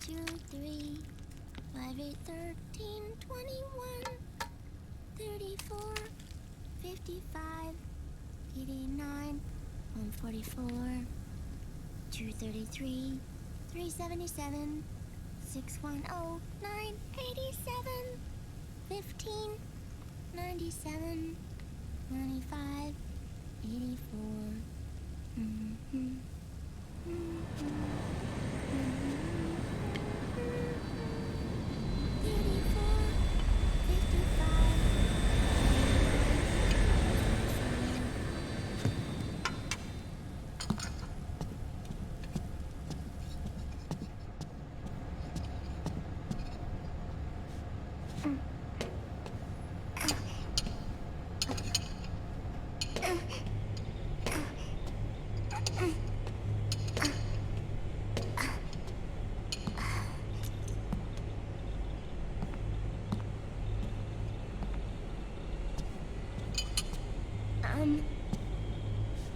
2, 3, 5, 8, 13, 21, 34, 55, 89, 144, 233, 377, 610, 987, 15, 97, 95, 84.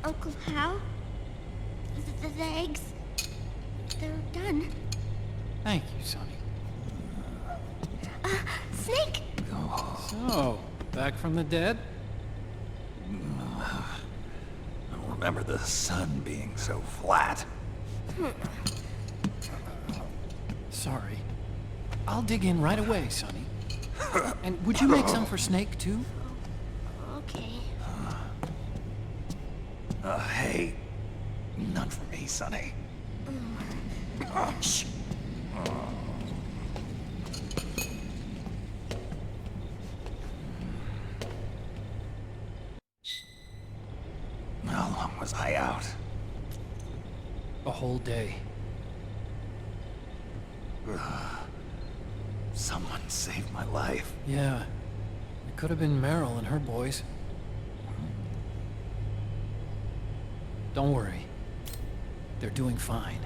Uncle Hal? The eggs, they're done. Thank you, Sonny. Snake! So, back from the dead? I don't remember the sun being so flat. Sorry. I'll dig in right away, Sonny. And would you make some for Snake, too? Okay. Hey, none for me, Sonny. Shh. How long was I out? A whole day. Someone saved my life. Yeah. It could have been Meryl and her boys. Don't worry. They're doing fine.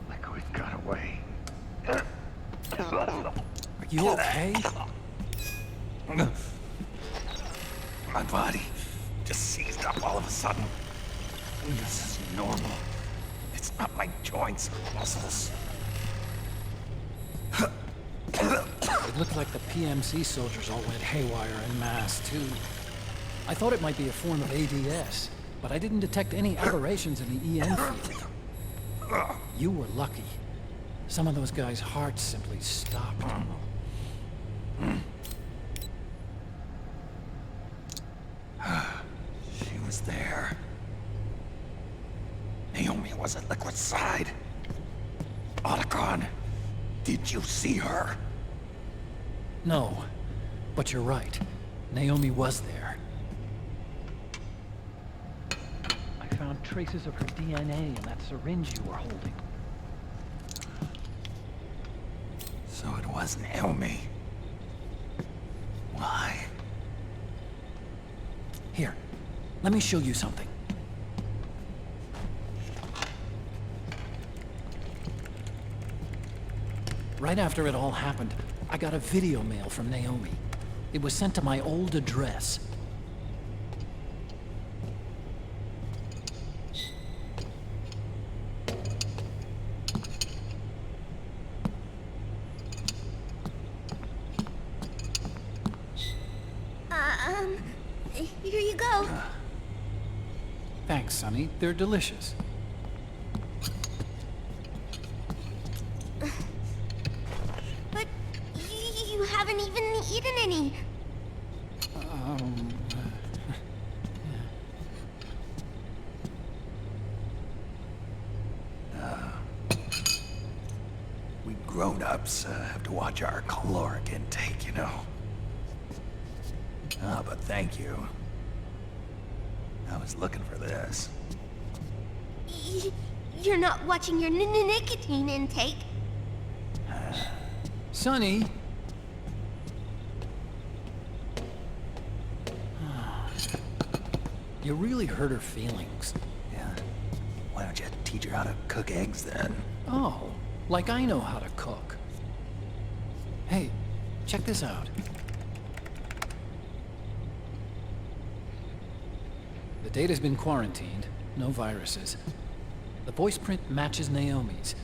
Liquid got away. Are you okay? My body just seized up all of a sudden. This is normal. It's not my joints or muscles. It looked like the PMC soldiers all went haywire en masse, too. I thought it might be a form of ADS, but I didn't detect any aberrations in the EM field. You were lucky. Some of those guys' hearts simply stopped. She was there. Naomi was at Liquid's side. Otacon, did you see her? No, but you're right. Naomi was there. I found traces of her DNA in that syringe you were holding. So it was Naomi. Why? Here, let me show you something. Right after it all happened, I got a video mail from Naomi. It was sent to my old address. Here you go. Thanks, Sonny. They're delicious. But you haven't even eaten any. We grown-ups have to watch our caloric intake, you know. Ah, but thank you. I was looking for this. You're not watching your nicotine intake. Sonny! You really hurt her feelings. Yeah. Why don't you teach her how to cook eggs then? Oh, like I know how to cook. Hey, check this out. The data's been quarantined, no viruses. The voice print matches Naomi's,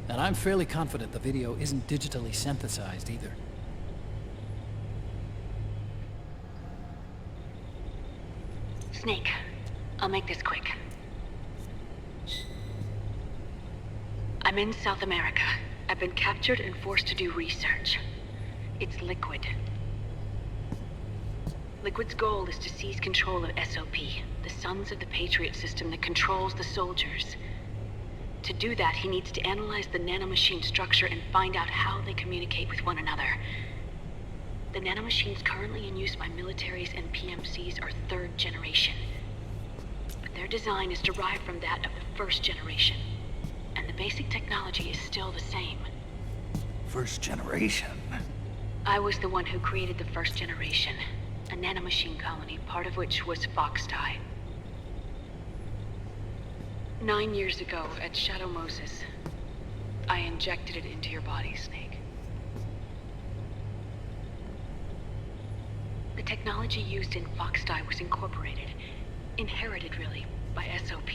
and I'm fairly confident the video isn't digitally synthesized either. Snake, I'll make this quick. I'm in South America. I've been captured and forced to do research. It's Liquid. Liquid's goal is to seize control of SOP, the Sons of the Patriot system that controls the soldiers. To do that, he needs to analyze the nanomachine structure and find out how they communicate with one another. The nanomachines currently in use by militaries and PMCs are third generation. But their design is derived from that of the first generation. And the basic technology is still the same. First generation? I was the one who created the first generation. A nanomachine colony, part of which was Foxdie. 9 years ago, at Shadow Moses, I injected it into your body, Snake. The technology used in Foxdie was incorporated, inherited really, by SOP.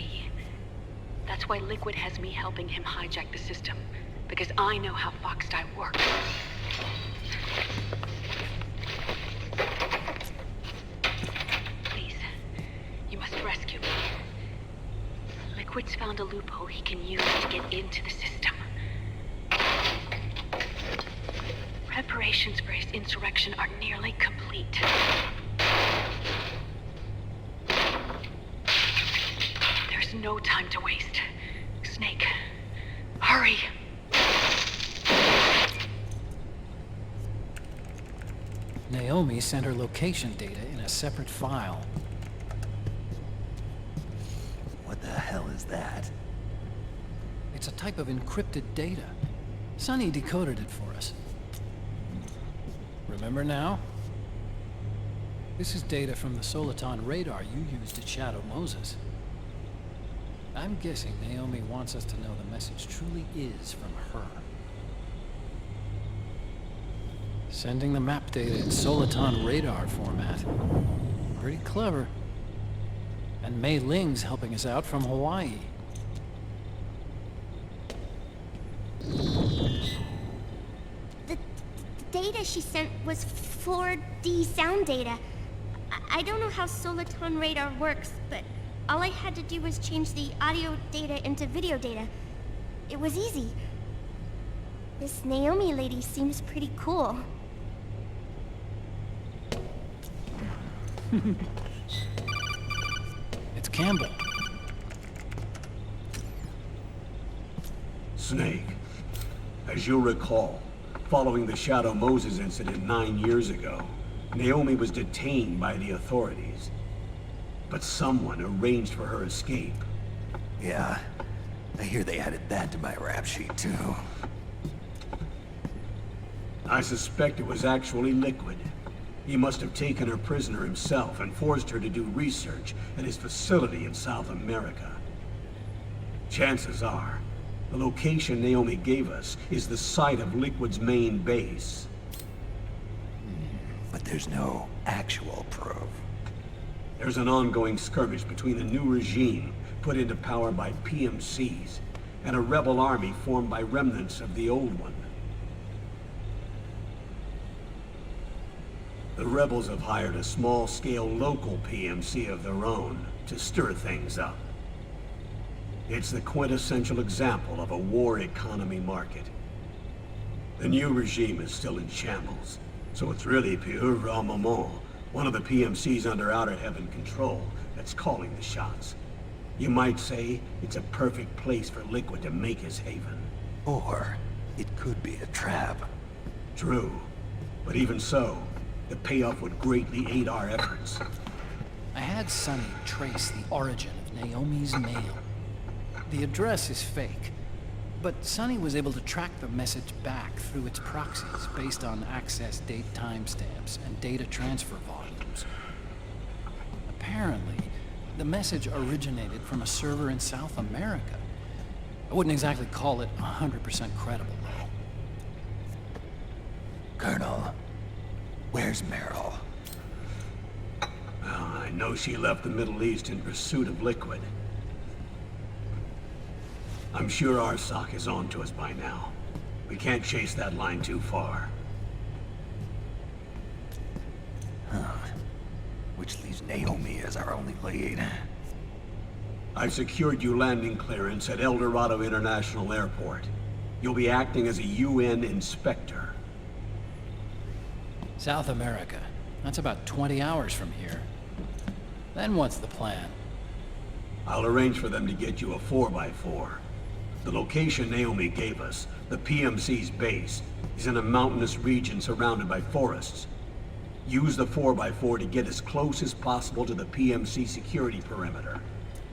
That's why Liquid has me helping him hijack the system, because I know how Foxdie works. Please, you must rescue me. Liquid's found a loophole he can use to get into the system. Preparations for his insurrection are nearly complete. There's no time to waste. Snake, hurry! Naomi sent her location data in a separate file. What the hell is that? It's a type of encrypted data. Sonny decoded it for us. Remember now? This is data from the Soliton radar you used at Shadow Moses. I'm guessing Naomi wants us to know the message truly is from her. Sending the map data in Soliton radar format. Pretty clever. And Mei Ling's helping us out from Hawaii. The data she sent was 4D sound data. I don't know how Soliton radar works, but all I had to do was change the audio data into video data. It was easy. This Naomi lady seems pretty cool. It's Campbell. Snake, as you'll recall, following the Shadow Moses incident 9 years ago, Naomi was detained by the authorities. But someone arranged for her escape. Yeah, I hear they added that to my rap sheet too. I suspect it was actually Liquid. He must have taken her prisoner himself and forced her to do research at his facility in South America. Chances are, the location Naomi gave us is the site of Liquid's main base. But there's no actual proof. There's an ongoing skirmish between the new regime put into power by PMCs and a rebel army formed by remnants of the old one. The rebels have hired a small-scale local PMC of their own to stir things up. It's the quintessential example of a war economy market. The new regime is still in shambles, so it's really pure moment, one of the PMCs under Outer Heaven control, that's calling the shots. You might say it's a perfect place for Liquid to make his haven. Or it could be a trap. True, but even so, the payoff would greatly aid our efforts. I had Sonny trace the origin of Naomi's mail. The address is fake, but Sonny was able to track the message back through its proxies based on access date timestamps and data transfer volumes. Apparently, the message originated from a server in South America. I wouldn't exactly call it 100% credible, though. Colonel, where's Meryl? Well, I know she left the Middle East in pursuit of Liquid. I'm sure our sock is on to us by now. We can't chase that line too far. Which leaves Naomi as our only lead. I've secured you landing clearance at El Dorado International Airport. You'll be acting as a UN inspector. South America. That's about 20 hours from here. Then what's the plan? I'll arrange for them to get you a 4x4. The location Naomi gave us, the PMC's base, is in a mountainous region surrounded by forests. Use the 4x4 to get as close as possible to the PMC security perimeter.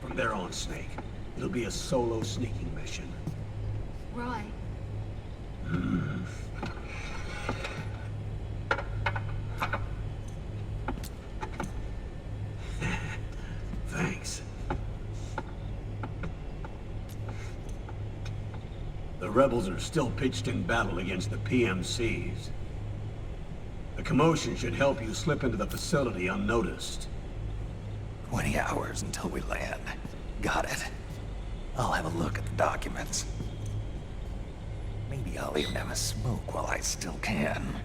From there on, Snake, it'll be a solo sneaking mission. Roy. Thanks. The rebels are still pitched in battle against the PMCs. The commotion should help you slip into the facility unnoticed. 20 hours until we land. Got it. I'll have a look at the documents. Maybe I'll even have a smoke while I still can.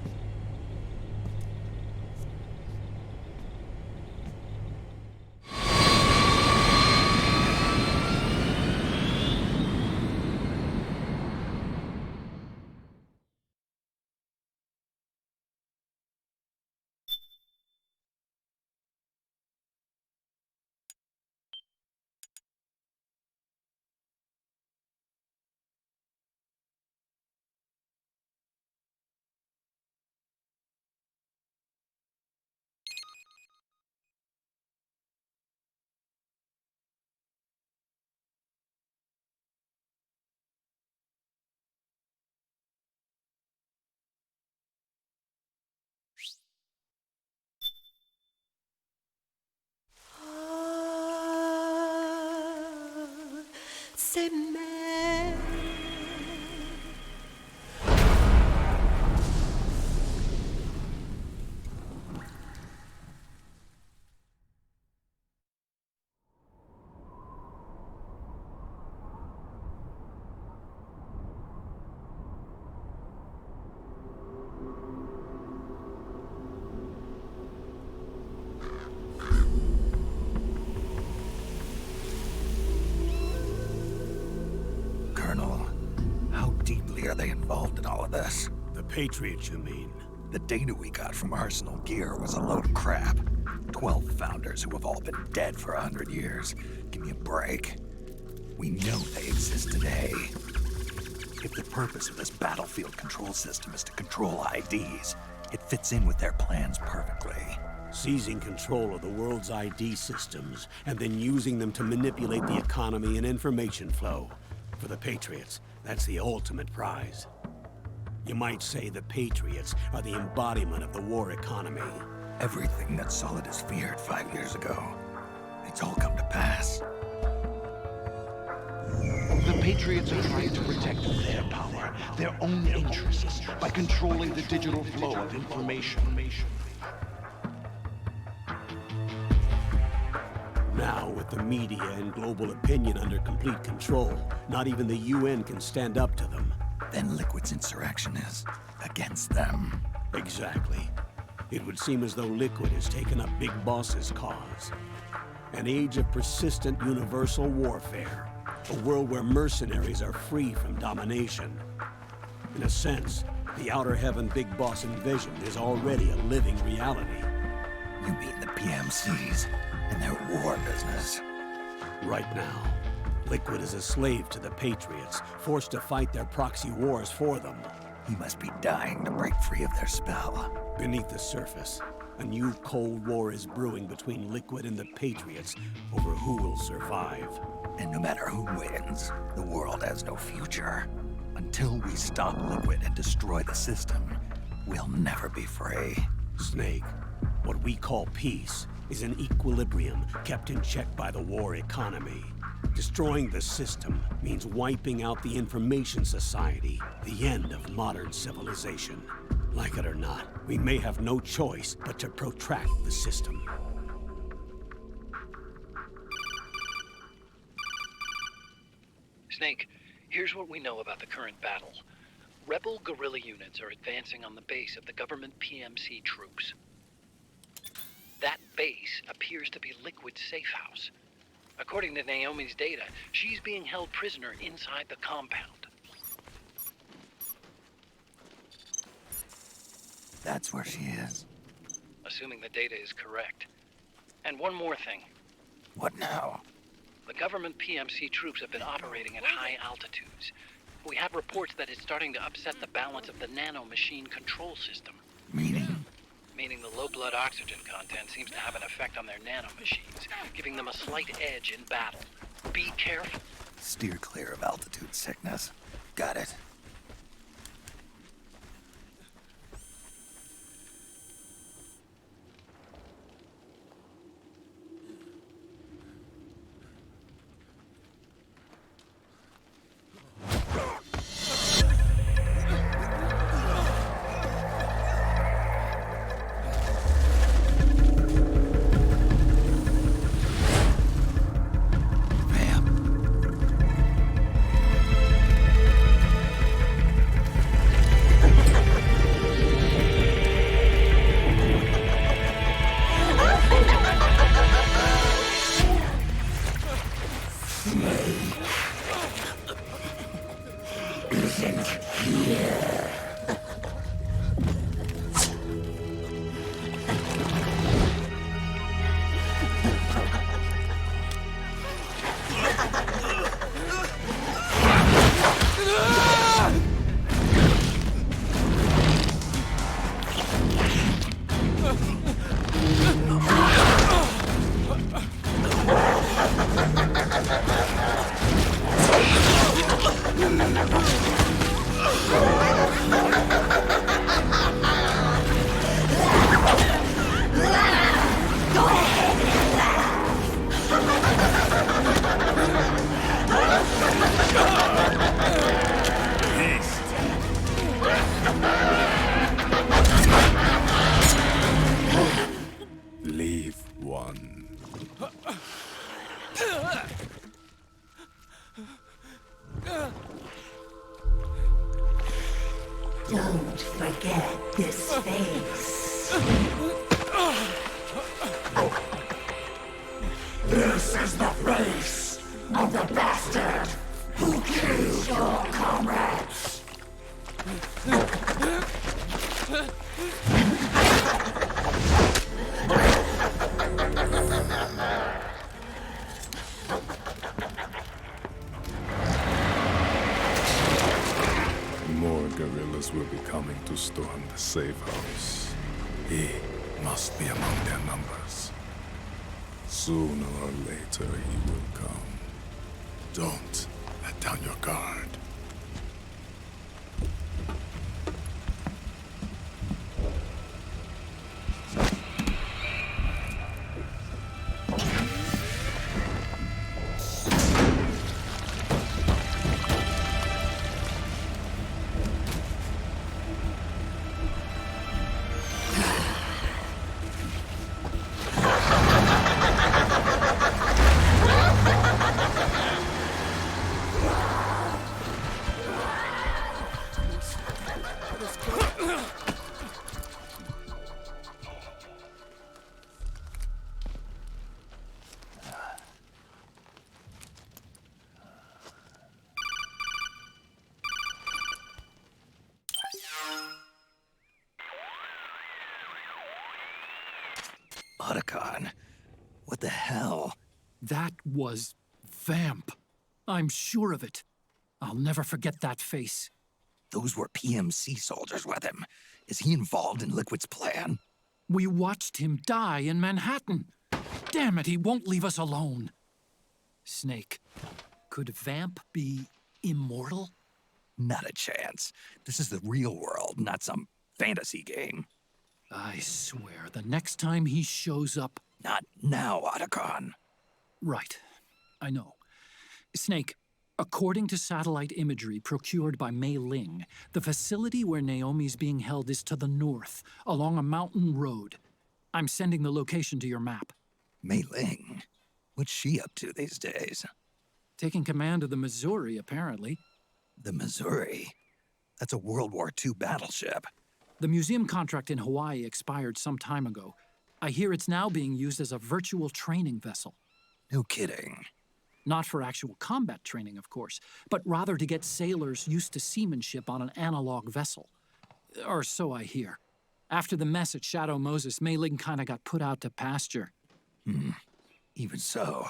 C'est mère. Colonel, how deeply are they involved in all of this? The Patriots, you mean? The data we got from Arsenal Gear was a load of crap. 12 founders who have all been dead for 100 years. Give me a break. We know they exist today. If the purpose of this battlefield control system is to control IDs, it fits in with their plans perfectly. Seizing control of the world's ID systems, and then using them to manipulate the economy and information flow. For the Patriots, that's the ultimate prize. You might say the Patriots are the embodiment of the war economy. Everything that Solid has feared 5 years ago, it's all come to pass. The Patriots are trying to protect their power, their own interests, by controlling the digital flow of information. Now, with the media and global opinion under complete control, not even the UN can stand up to them. Then Liquid's insurrection is against them. Exactly. It would seem as though Liquid has taken up Big Boss's cause. An age of persistent universal warfare. A world where mercenaries are free from domination. In a sense, the Outer Heaven Big Boss envisioned is already a living reality. You mean the PMCs and their war business? Right now, Liquid is a slave to the Patriots, forced to fight their proxy wars for them. He must be dying to break free of their spell. Beneath the surface, a new Cold War is brewing between Liquid and the Patriots over who will survive. And no matter who wins, the world has no future. Until we stop Liquid and destroy the system, we'll never be free. Snake, what we call peace is an equilibrium kept in check by the war economy. Destroying the system means wiping out the information society, the end of modern civilization. Like it or not, we may have no choice but to protract the system. Snake, Here's what we know about the current battle. Rebel guerrilla units are advancing on the base of the government PMC troops. That base appears to be Liquid's safe house. According to Naomi's data, she's being held prisoner inside the compound. That's where she is. Assuming the data is correct. And one more thing. What now? The government PMC troops have been operating at high altitudes. We have reports that it's starting to upset the balance of the nano-machine control system. Meaning? Meaning the low blood oxygen content seems to have an effect on their nano-machines, giving them a slight edge in battle. Be careful. Steer clear of altitude sickness. Got it. Leave one. Don't forget this face. This is the face of the bastard who killed your comrades. More guerrillas will be coming to storm the safe house. He must be among their numbers. Sooner or later he will come. Don't let down your guard. Otacon, what the hell? That was Vamp. I'm sure of it. I'll never forget that face. Those were PMC soldiers with him. Is he involved in Liquid's plan? We watched him die in Manhattan. Damn it, he won't leave us alone. Snake, could Vamp be immortal? Not a chance. This is the real world, not some fantasy game. I swear, the next time he shows up... Not now, Otacon. Right. I know. Snake, according to satellite imagery procured by Mei Ling, the facility where Naomi's being held is to the north, along a mountain road. I'm sending the location to your map. Mei Ling? What's she up to these days? Taking command of the Missouri, apparently. The Missouri? That's a World War II battleship. The museum contract in Hawaii expired some time ago. I hear it's now being used as a virtual training vessel. No kidding. Not for actual combat training, of course, but rather to get sailors used to seamanship on an analog vessel. Or so I hear. After the mess at Shadow Moses, Mei Ling kinda got put out to pasture. Even so,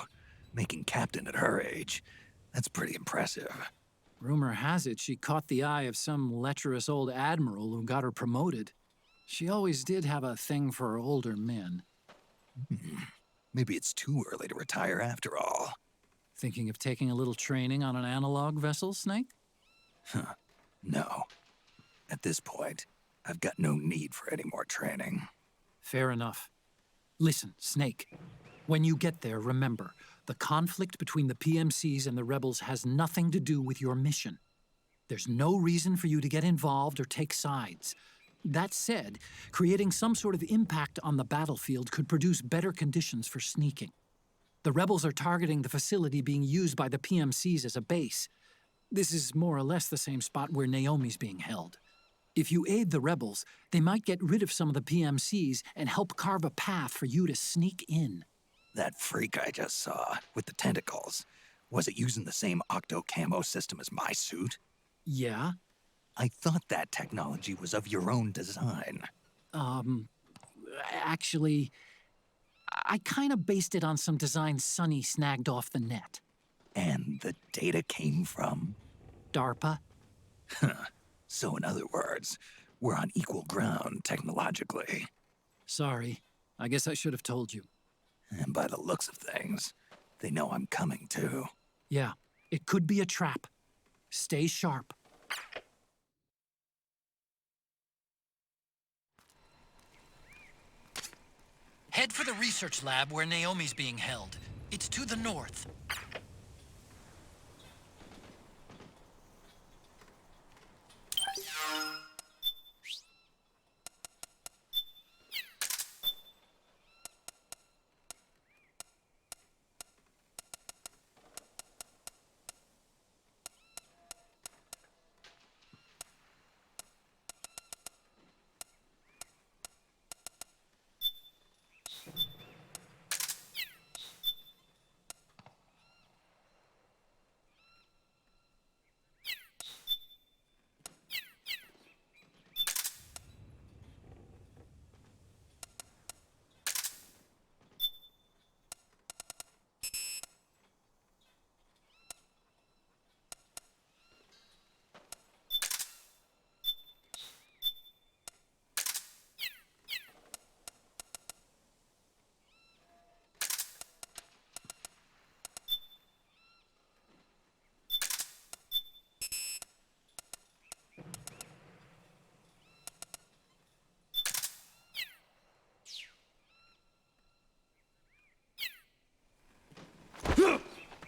making captain at her age, that's pretty impressive. Rumor has it she caught the eye of some lecherous old admiral who got her promoted. She always did have a thing for older men. Maybe it's too early to retire after all. Thinking of taking a little training on an analog vessel, Snake? No. At this point, I've got no need for any more training. Fair enough. Listen, Snake. When you get there, remember, the conflict between the PMCs and the rebels has nothing to do with your mission. There's no reason for you to get involved or take sides. That said, creating some sort of impact on the battlefield could produce better conditions for sneaking. The rebels are targeting the facility being used by the PMCs as a base. This is more or less the same spot where Naomi's being held. If you aid the rebels, they might get rid of some of the PMCs and help carve a path for you to sneak in. That freak I just saw, with the tentacles, was it using the same octo-camo system as my suit? Yeah? I thought that technology was of your own design. Actually, I kinda based it on some designs Sonny snagged off the net. And the data came from? DARPA? So in other words, we're on equal ground technologically. Sorry. I guess I should have told you. And by the looks of things, they know I'm coming too. Yeah, it could be a trap. Stay sharp. Head for the research lab where Naomi's being held. It's to the north.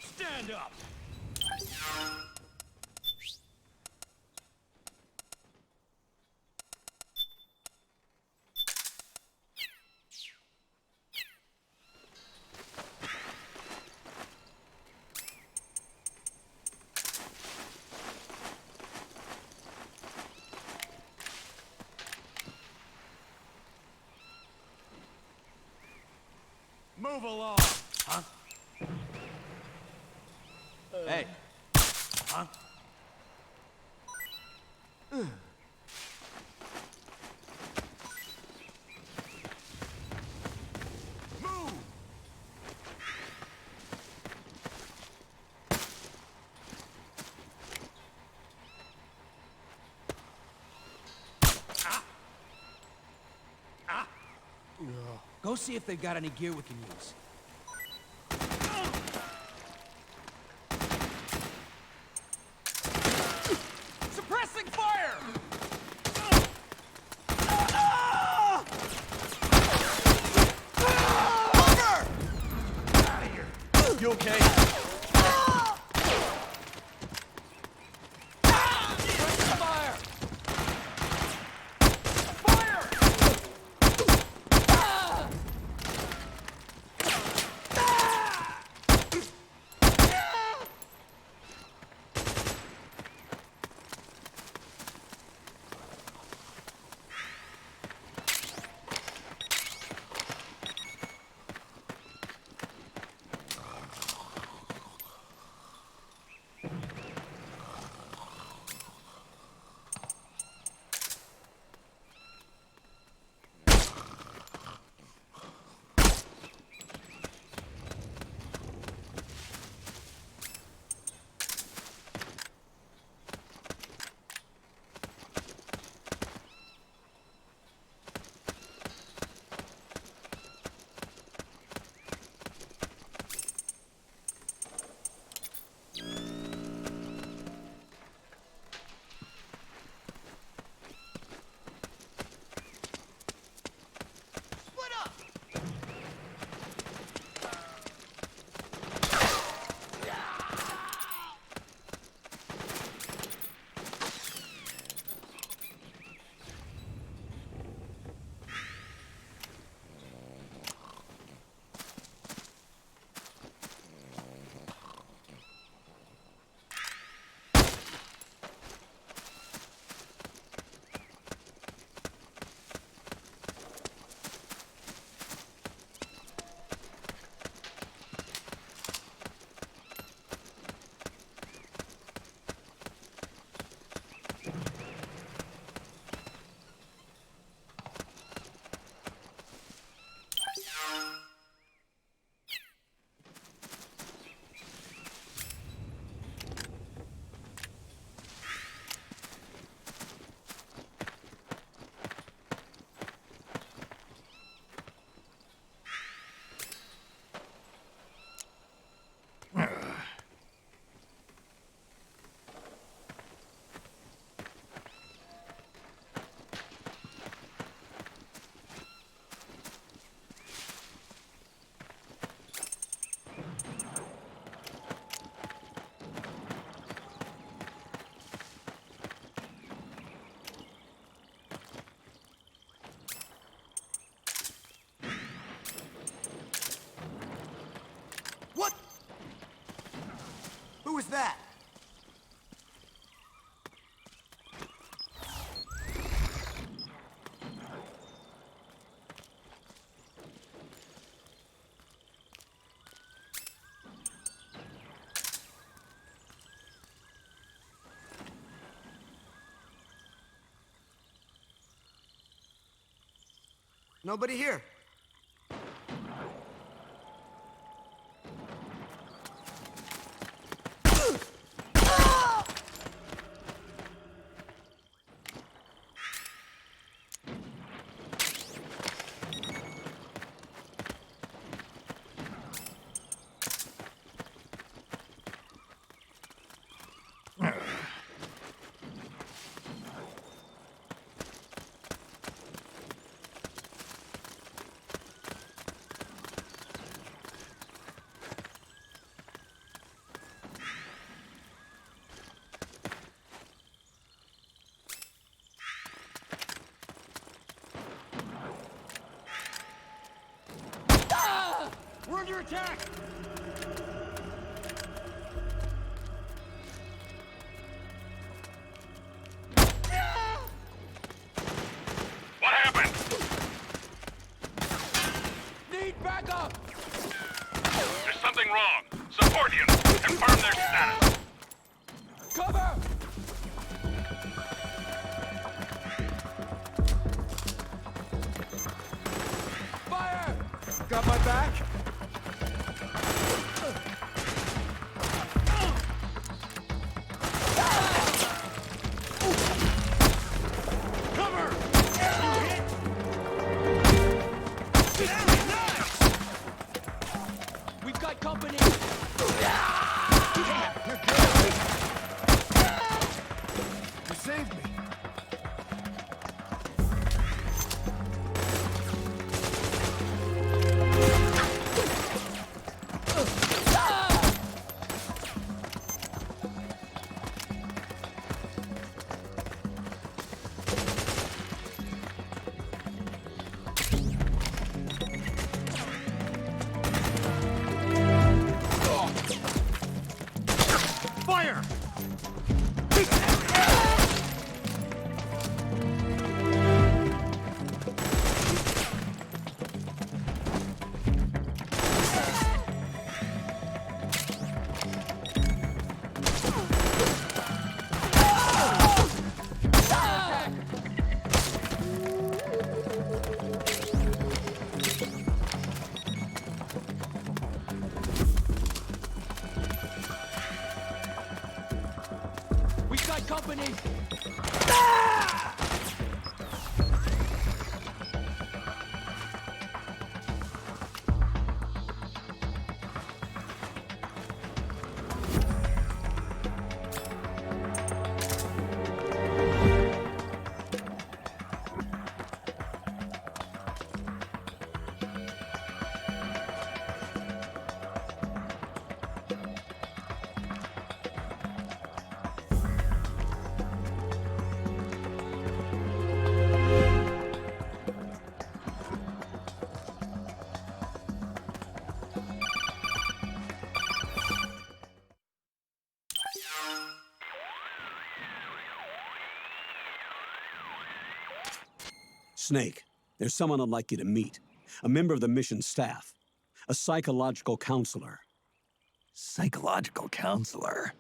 Stand up! Move along! Huh? Hey. Huh? Move! Go see if they've got any gear we can use. Suppressing fire! You okay? Fire! Fire! Nobody here. We're under attack! What happened? Need backup! There's something wrong. Support units, confirm their status. Cover! Fire! Got my back? We've got company! You saved me. Fire! We've got company! Snake, there's someone I'd like you to meet. A member of the mission staff. A psychological counselor. Psychological counselor?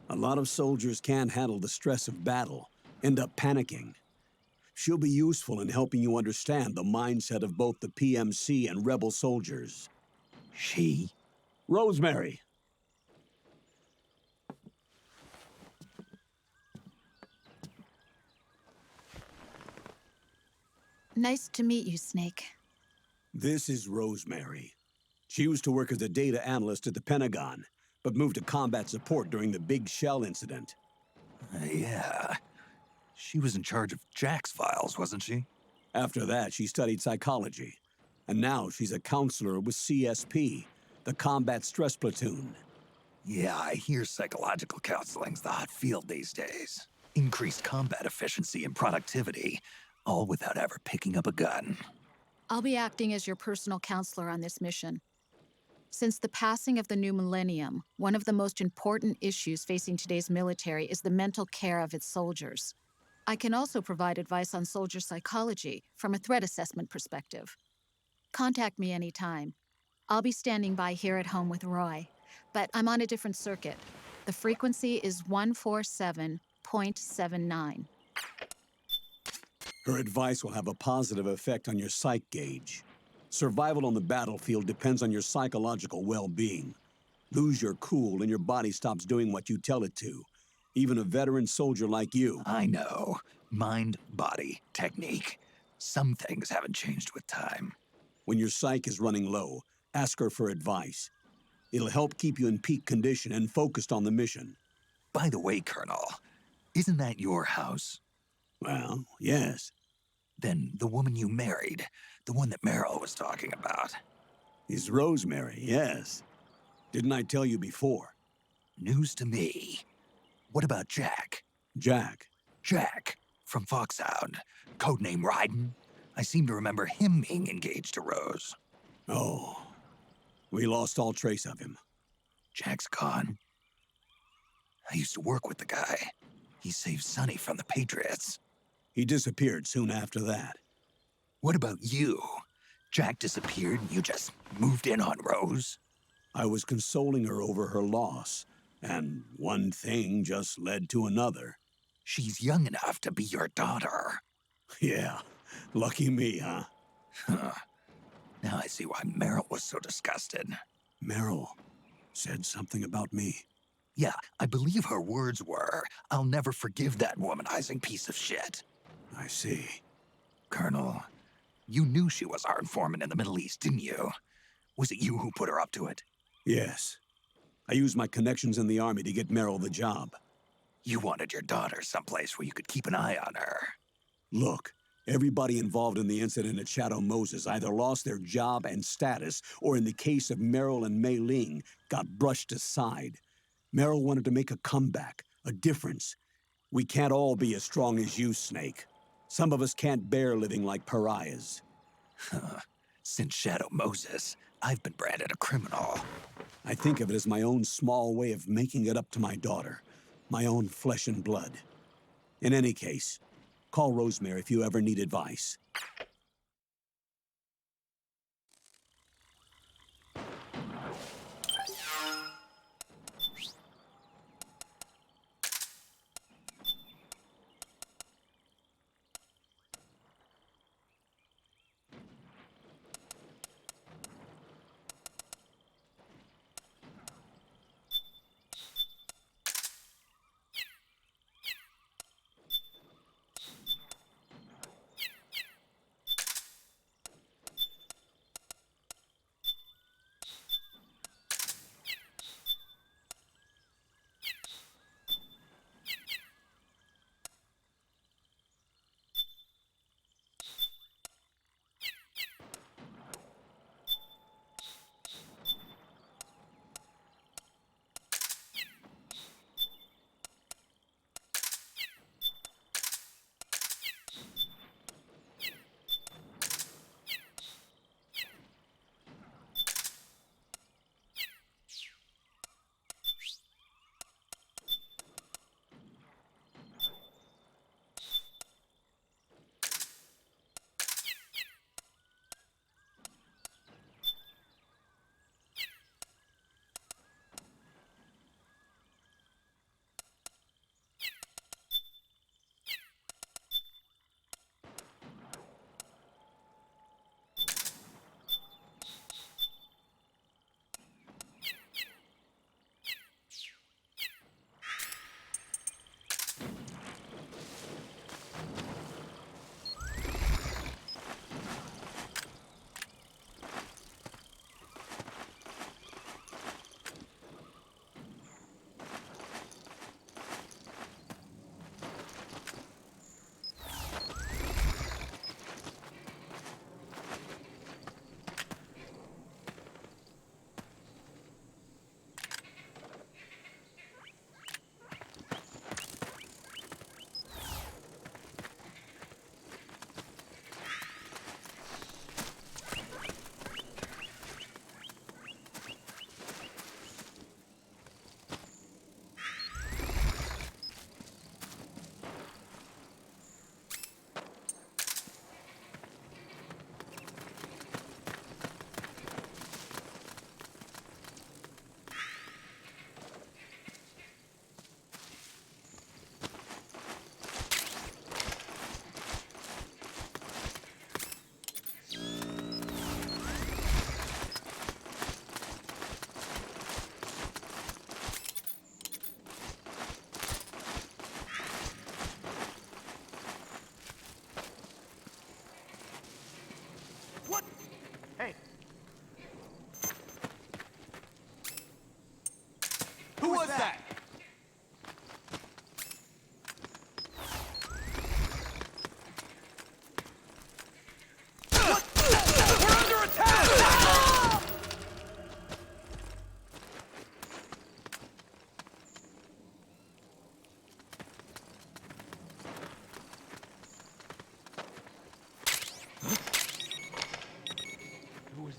A lot of soldiers can't handle the stress of battle, end up panicking. She'll be useful in helping you understand the mindset of both the PMC and rebel soldiers. She? Rosemary. Nice to meet you, Snake. This is Rosemary. She used to work as a data analyst at the Pentagon, but moved to combat support during the Big Shell incident. Yeah. She was in charge of Jack's files, wasn't she? After that, she studied psychology. And now she's a counselor with CSP, the Combat Stress Platoon. Yeah, I hear psychological counseling's the hot field these days. Increased combat efficiency and productivity, all without ever picking up a gun. I'll be acting as your personal counselor on this mission. Since the passing of the new millennium, one of the most important issues facing today's military is the mental care of its soldiers. I can also provide advice on soldier psychology from a threat assessment perspective. Contact me anytime. I'll be standing by here at home with Roy, but I'm on a different circuit. The frequency is 147.79. Her advice will have a positive effect on your psych gauge. Survival on the battlefield depends on your psychological well-being. Lose your cool and your body stops doing what you tell it to. Even a veteran soldier like you. I know. Mind, body, technique. Some things haven't changed with time. When your psyche is running low, ask her for advice. It'll help keep you in peak condition and focused on the mission. By the way, Colonel, isn't that your house? Well, yes. Then the woman you married, the one that Meryl was talking about. Is Rosemary, yes. Didn't I tell you before? News to me. What about Jack? Jack? Jack, from Foxhound. Codename Ryden. I seem to remember him being engaged to Rose. Oh. We lost all trace of him. Jack's gone. I used to work with the guy. He saved Sonny from the Patriots. He disappeared soon after that. What about you? Jack disappeared and you just moved in on Rose? I was consoling her over her loss, and one thing just led to another. She's young enough to be your daughter. Yeah, lucky me, huh? Now I see why Meryl was so disgusted. Meryl said something about me. Yeah, I believe her words were, "I'll never forgive that womanizing piece of shit." I see. Colonel, you knew she was our informant in the Middle East, didn't you? Was it you who put her up to it? Yes. I used my connections in the army to get Meryl the job. You wanted your daughter someplace where you could keep an eye on her. Look, everybody involved in the incident at Shadow Moses either lost their job and status, or in the case of Meryl and Mei Ling, got brushed aside. Meryl wanted to make a comeback, a difference. We can't all be as strong as you, Snake. Some of us can't bear living like pariahs. Since Shadow Moses, I've been branded a criminal. I think of it as my own small way of making it up to my daughter. My own flesh and blood. In any case, call Rosemary if you ever need advice.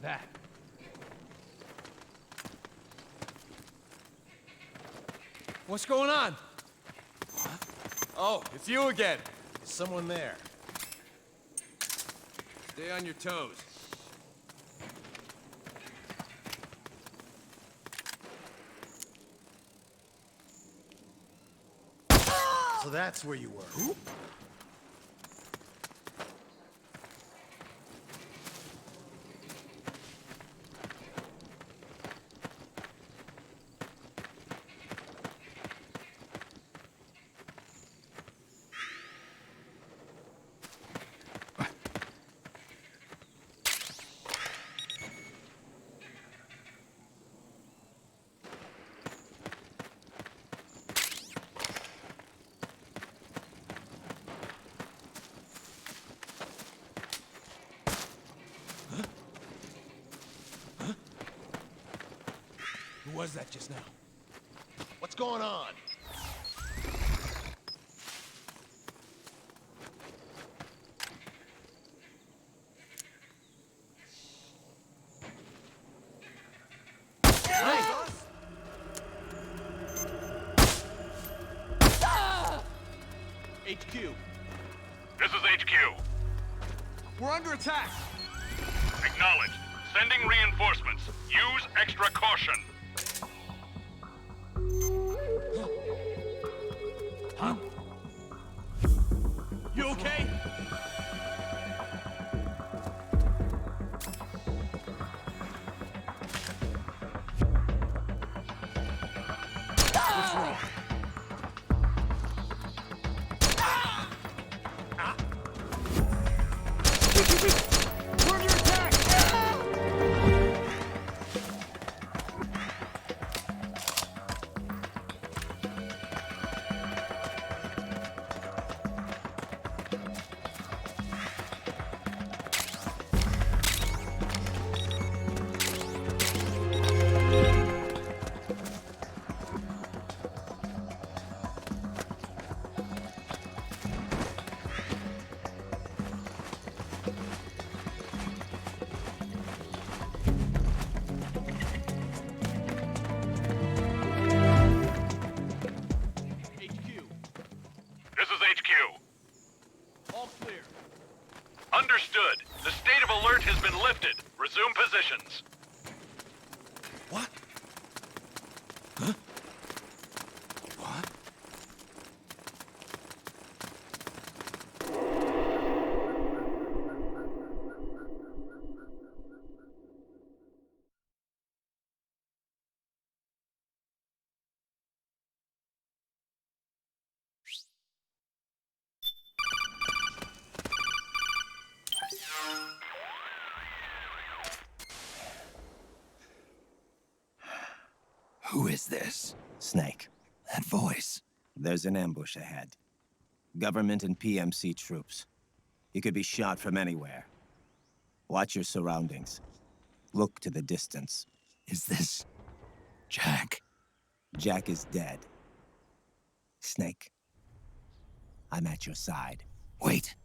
Pat. What's going on? Oh, it's you again. Is someone there? Stay on your toes. So that's where you were. Who was that just now? What's going on? HQ. This is HQ. We're under attack. Acknowledged. Sending reinforcements. Use extra caution. Huh? You okay? What's wrong? We're under attack! This is HQ. All clear. Understood. The state of alert has been lifted. Resume positions. What? Huh? What? Who is this? Snake. That voice. There's an ambush ahead. Government and PMC troops. You could be shot from anywhere. Watch your surroundings. Look to the distance. Is this Jack? Jack is dead. Snake. I'm at your side. Wait.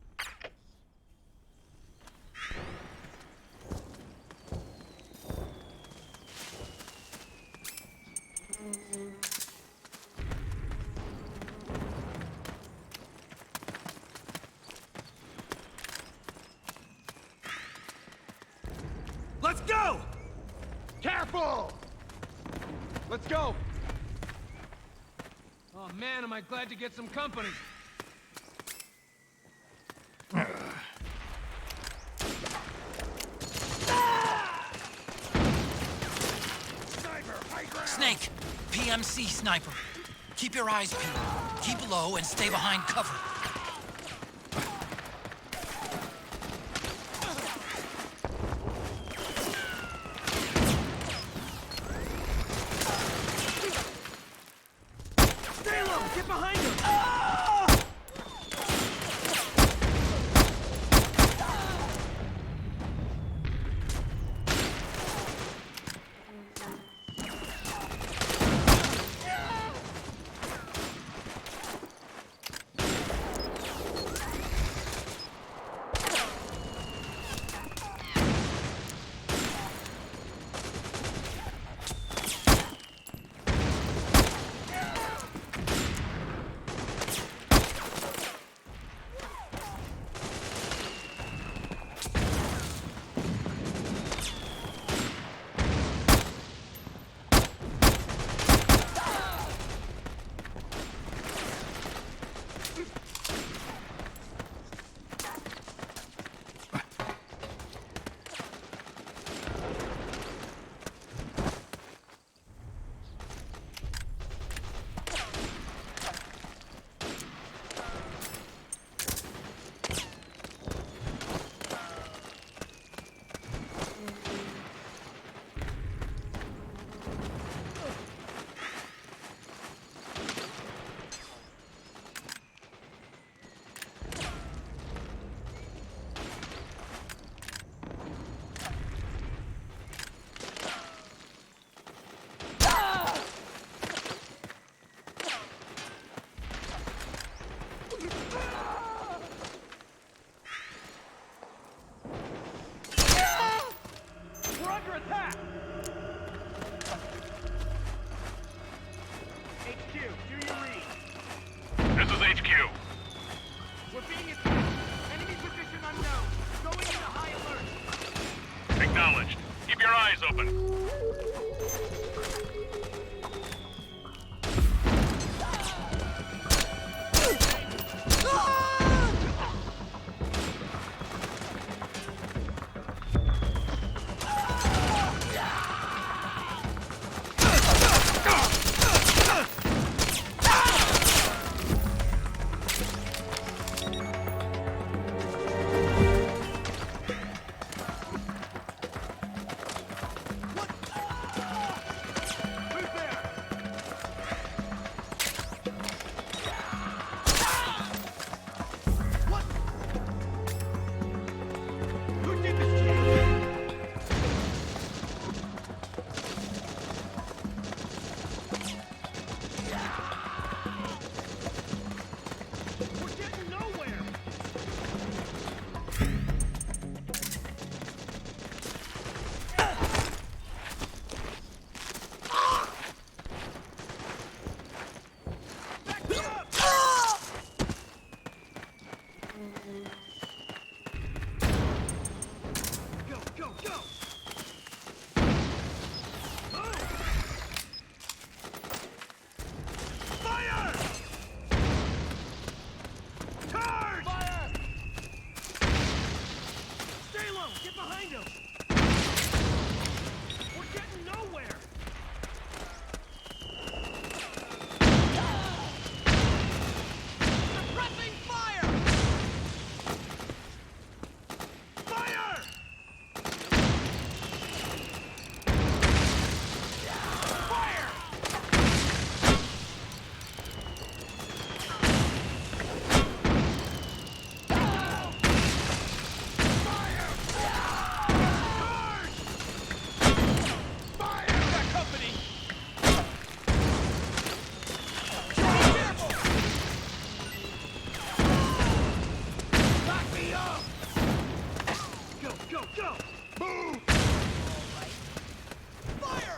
Let's go! Careful! Let's go! Oh man, am I glad to get some company. Snake, PMC sniper. Keep your eyes peeled. Keep low and stay behind cover. Stay low! Get behind him! Acknowledged. Keep your eyes open.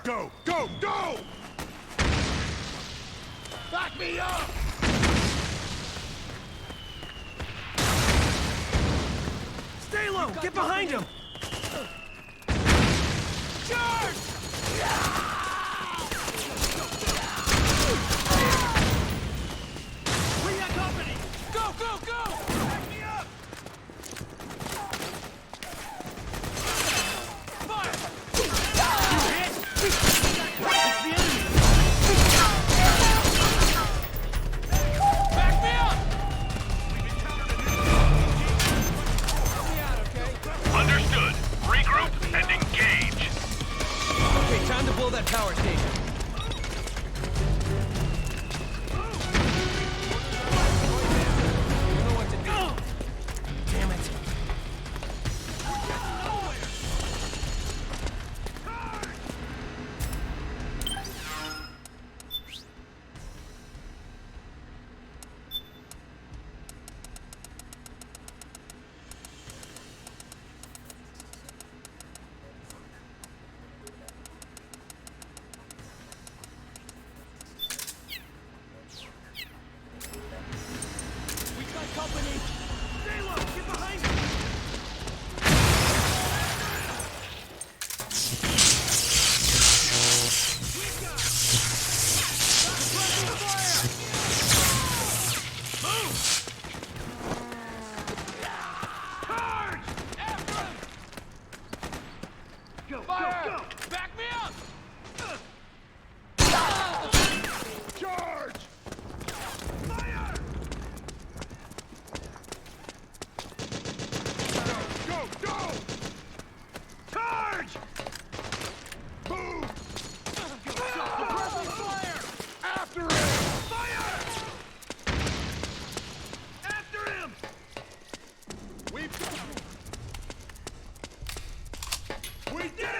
Go! Go! Go! Back me up! Stay low! Get behind him! Charge! We got company! Go, go, go! Back me up! Fire! You hit! It's the enemy! Back me up! Understood. Regroup and engage. Okay, time to blow that power station. You know what to do. Damn it. We got company. Stay low. Get behind me. Go, fire! Go, go! Back me up! Charge! Fire! Go! Go! Charge! Move! Suppressing fire! After him! Fire! After him! We did it! We did it!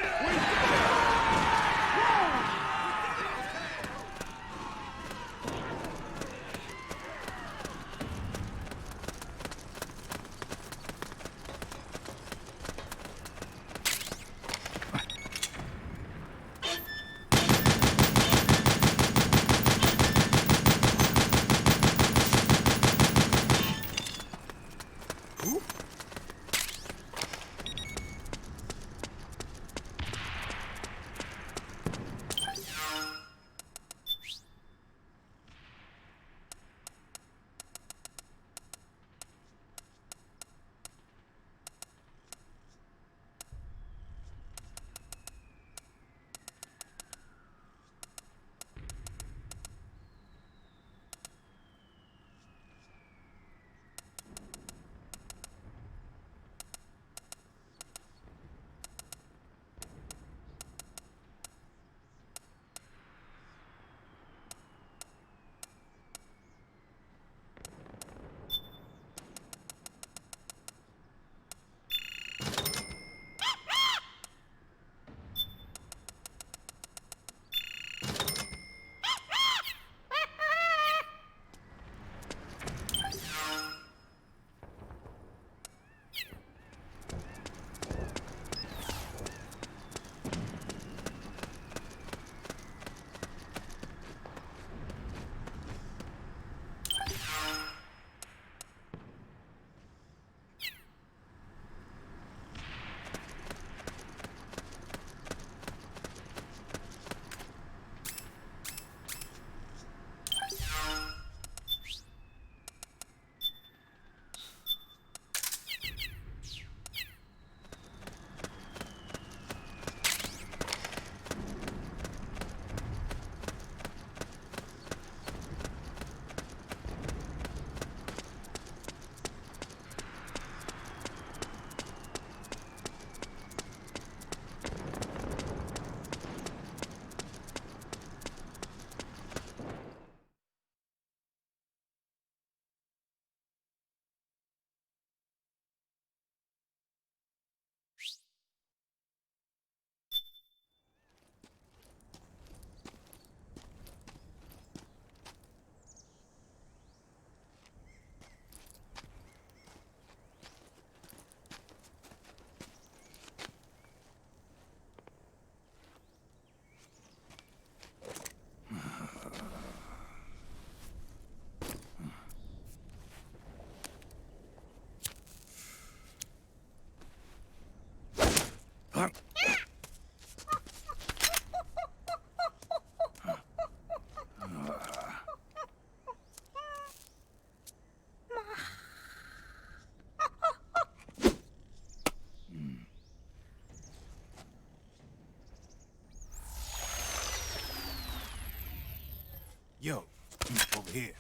Over here.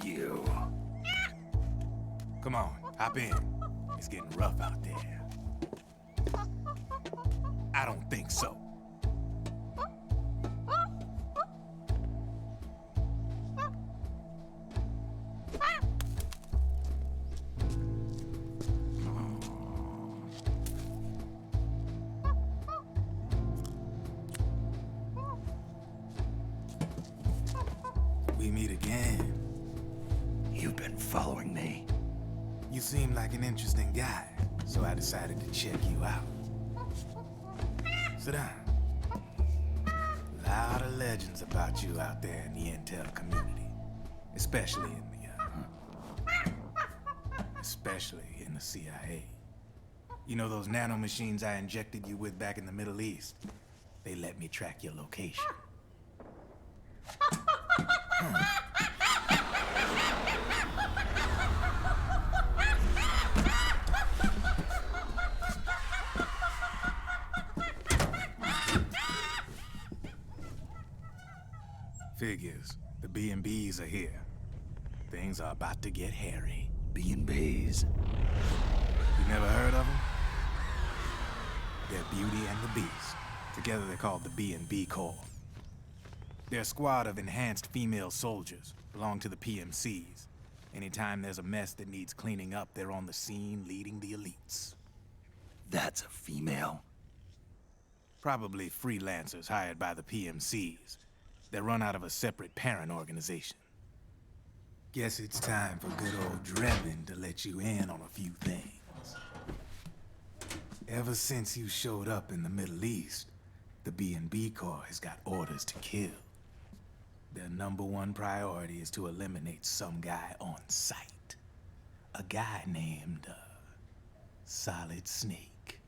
You. Come on, hop in. It's getting rough out there. I don't think so. We meet again. You've been following me. You seem like an interesting guy, so I decided to check you out. Sit down. A lot of legends about you out there in the intel community, especially in the CIA. You know those nanomachines I injected you with back in the Middle East? They let me track your location. Figures. The B&Bs are here. Things are about to get hairy. B&Bs? You never heard of them? They're Beauty and the Beast. Together they're called the B&B Corps. They're a squad of enhanced female soldiers, belong to the PMCs. Anytime there's a mess that needs cleaning up, they're on the scene leading the elites. That's a female? Probably freelancers hired by the PMCs. They're run out of a separate parent organization. Guess it's time for good old Drebin to let you in on a few things. Ever since you showed up in the Middle East, the B&B Corps has got orders to kill. Their #1 priority is to eliminate some guy on sight. A guy named, Solid Snake.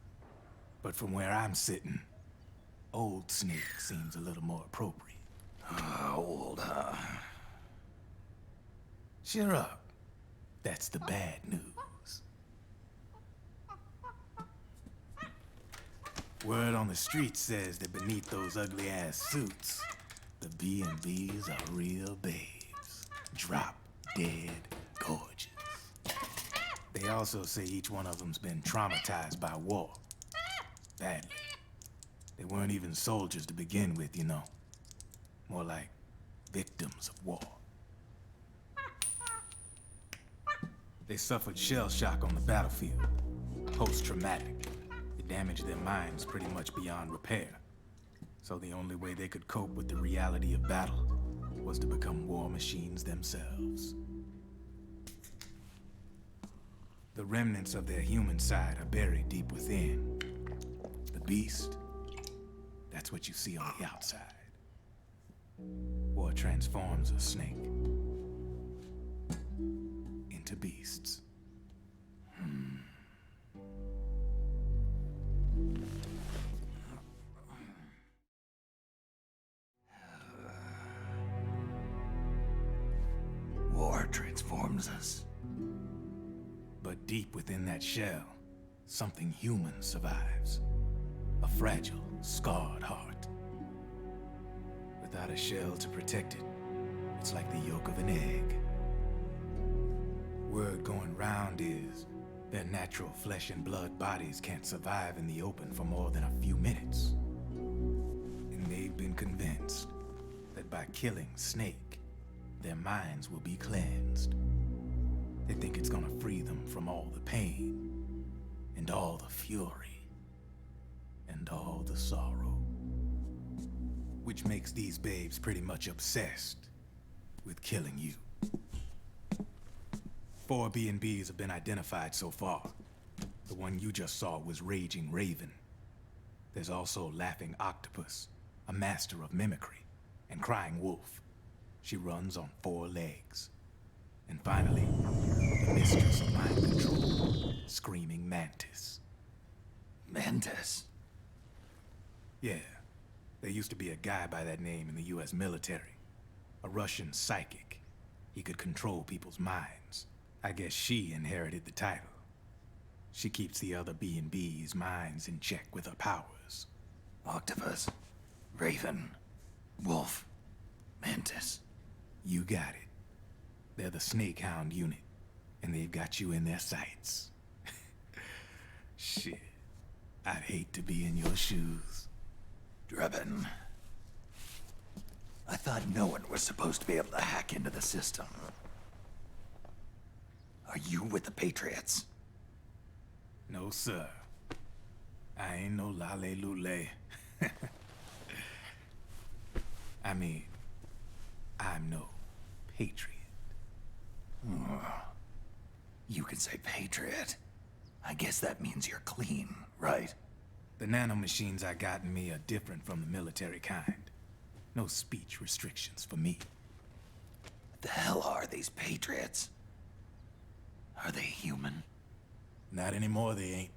But from where I'm sitting, Old Snake seems a little more appropriate. Old, huh? Cheer up. That's the bad news. Word on the street says that beneath those ugly-ass suits, the B&Bs are real babes. Drop dead gorgeous. They also say each one of them's been traumatized by war. Badly. They weren't even soldiers to begin with, you know. More like victims of war. They suffered shell shock on the battlefield. Post-traumatic. It damaged their minds pretty much beyond repair. So the only way they could cope with the reality of battle was to become war machines themselves. The remnants of their human side are buried deep within. The beast, that's what you see on the outside. War transforms a snake into beasts. War transforms us. But deep within that shell, something human survives. A fragile, scarred heart. Without a shell to protect it, it's like the yolk of an egg. Word going round is their natural flesh and blood bodies can't survive in the open for more than a few minutes. And they've been convinced that by killing Snake, their minds will be cleansed. They think it's gonna free them from all the pain, and all the fury, and all the sorrow. Which makes these babes pretty much obsessed with killing you. 4 B&Bs have been identified so far. The one you just saw was Raging Raven. There's also Laughing Octopus, a master of mimicry, and Crying Wolf. She runs on 4 legs. And finally, the mistress of mind control, Screaming Mantis. Mantis? Yeah. There used to be a guy by that name in the US military. A Russian psychic. He could control people's minds. I guess she inherited the title. She keeps the other B&B's minds in check with her powers. Octopus, Raven, Wolf, Mantis. You got it. They're the Snake Hound unit, and they've got you in their sights. Shit. I'd hate to be in your shoes. Drebin. I thought no one was supposed to be able to hack into the system. Are you with the Patriots? No, sir. I ain't no lale-lule. I mean, I'm no patriot. You can say Patriot. I guess that means you're clean, right? The nanomachines I got in me are different from the military kind. No speech restrictions for me. What the hell are these Patriots? Are they human? Not anymore, they ain't.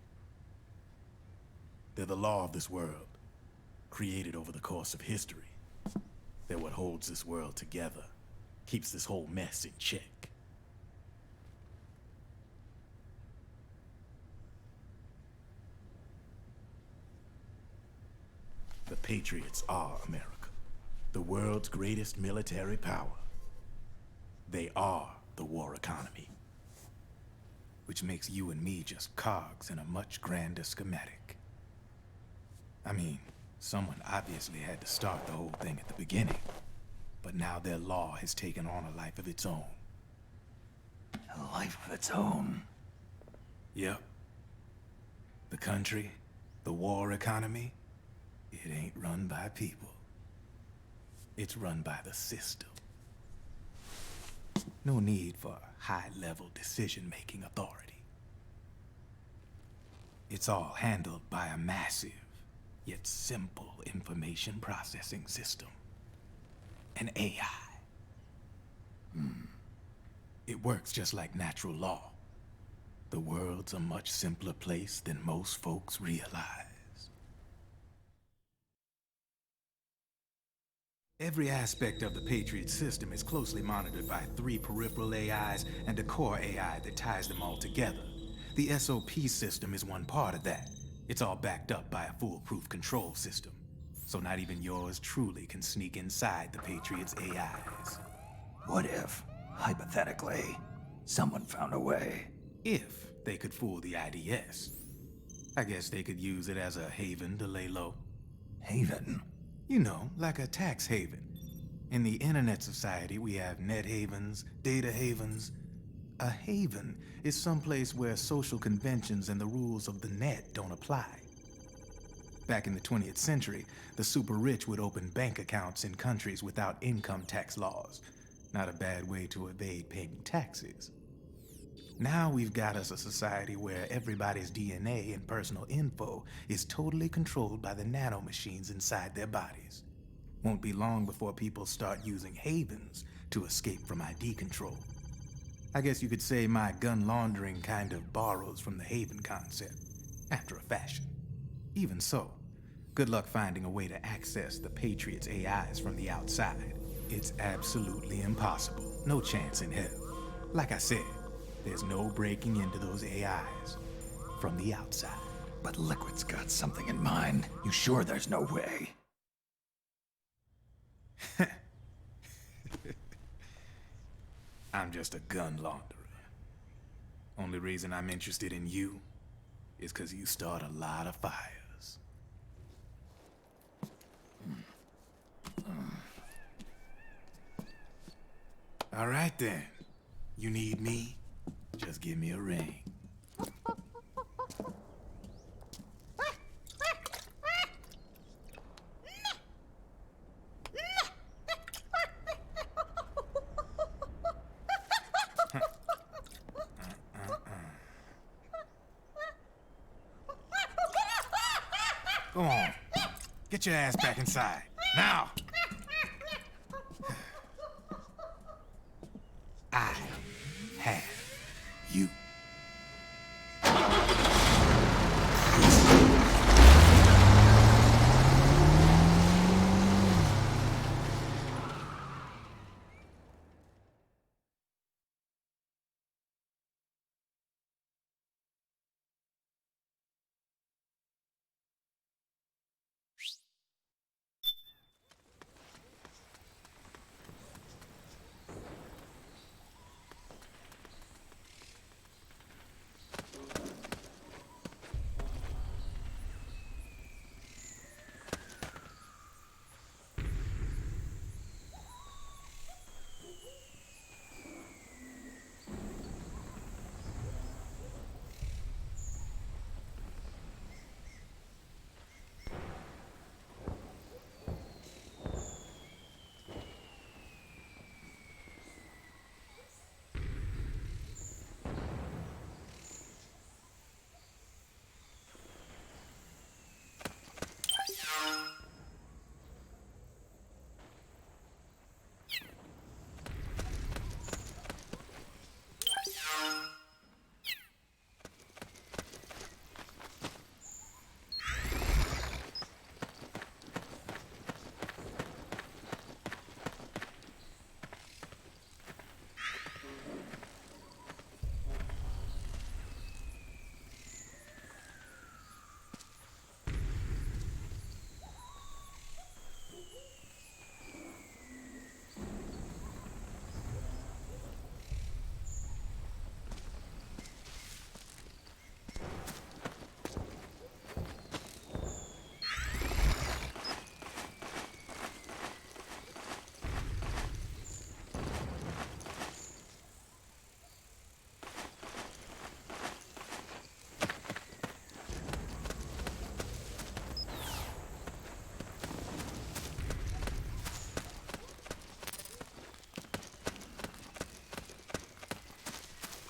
They're the law of this world, created over the course of history. They're what holds this world together, keeps this whole mess in check. The Patriots are America, the world's greatest military power. They are the war economy, which makes you and me just cogs in a much grander schematic. I mean, someone obviously had to start the whole thing at the beginning, but now their law has taken on a life of its own. A life of its own? Yep. The country, the war economy, it ain't run by people. It's run by the system. No need for high-level decision-making authority. It's all handled by a massive, yet simple information processing system. An AI. It works just like natural law. The world's a much simpler place than most folks realize. Every aspect of the Patriot system is closely monitored by 3 peripheral AIs and a core AI that ties them all together. The SOP system is one part of that. It's all backed up by a foolproof control system. So not even yours truly can sneak inside the Patriots' AIs. What if, hypothetically, someone found a way? If they could fool the IDS. I guess they could use it as a haven to lay low. Haven? You know, like a tax haven. In the internet society, we have net havens, data havens. A haven is someplace where social conventions and the rules of the net don't apply. Back in the 20th century, the super rich would open bank accounts in countries without income tax laws. Not a bad way to evade paying taxes. Now we've got us a society where everybody's DNA and personal info is totally controlled by the nanomachines inside their bodies. Won't be long before people start using havens to escape from ID control. I guess you could say my gun laundering kind of borrows from the haven concept, after a fashion. Even so, good luck finding a way to access the Patriots' AIs from the outside. It's absolutely impossible. No chance in hell. Like I said, there's no breaking into those AIs from the outside. But Liquid's got something in mind. You sure there's no way? I'm just a gun launderer. Only reason I'm interested in you is because you start a lot of fires. All right then. You need me? Just give me a ring. Go on. Get your ass back inside. Now! I have you.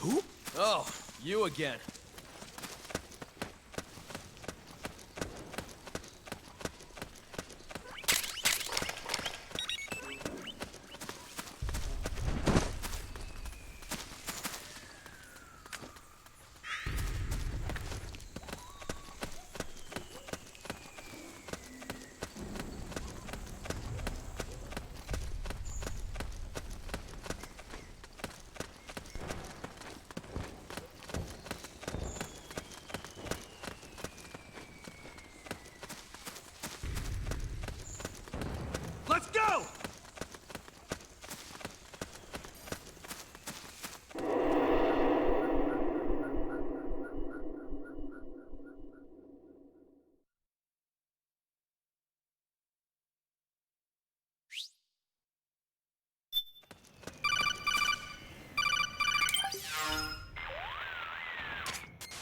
Who? Oh, you again. Let's go!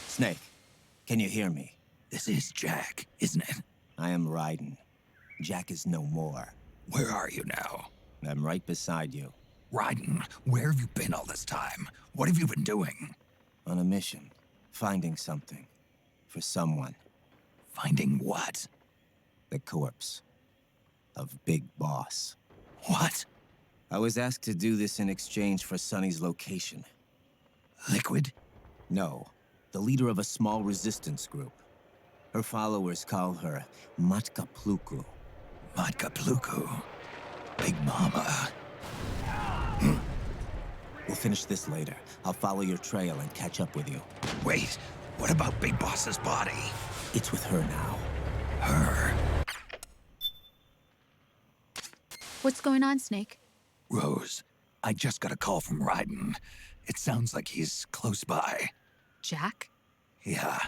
Snake, can you hear me? This is Jack, isn't it? I am Raiden. Jack is no more. Where are you now? I'm right beside you. Raiden, where have you been all this time? What have you been doing? On a mission. Finding something. For someone. Finding what? The corpse. Of Big Boss. What? I was asked to do this in exchange for Sonny's location. Liquid? No. The leader of a small resistance group. Her followers call her Matka Pluku. Matka Pluku? Big Mama. We'll finish this later. I'll follow your trail and catch up with you. Wait, what about Big Boss's body? It's with her now. Her? What's going on, Snake? Rose, I just got a call from Raiden. It sounds like he's close by. Jack? Yeah.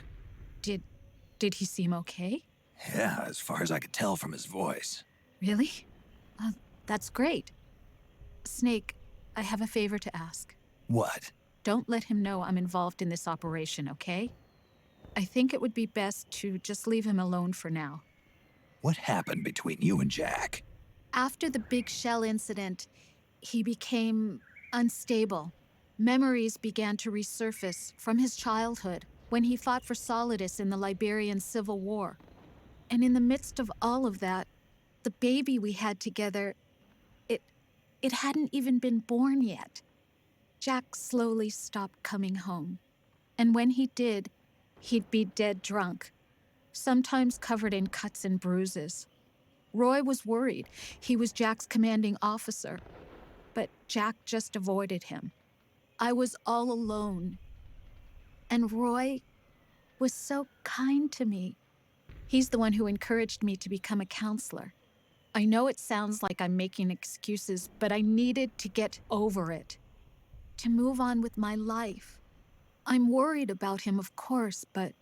Did he seem okay? Yeah, as far as I could tell from his voice. Really? That's great. Snake, I have a favor to ask. What? Don't let him know I'm involved in this operation, okay? I think it would be best to just leave him alone for now. What happened between you and Jack? After the Big Shell incident, he became unstable. Memories began to resurface from his childhood when he fought for Solidus in the Liberian Civil War. And in the midst of all of that, the baby we had together, it hadn't even been born yet. Jack slowly stopped coming home. And when he did, he'd be dead drunk, sometimes covered in cuts and bruises. Roy was worried. He was Jack's commanding officer. But Jack just avoided him. I was all alone. And Roy was so kind to me. He's the one who encouraged me to become a counselor. I know it sounds like I'm making excuses, but I needed to get over it. To move on with my life. I'm worried about him, of course, but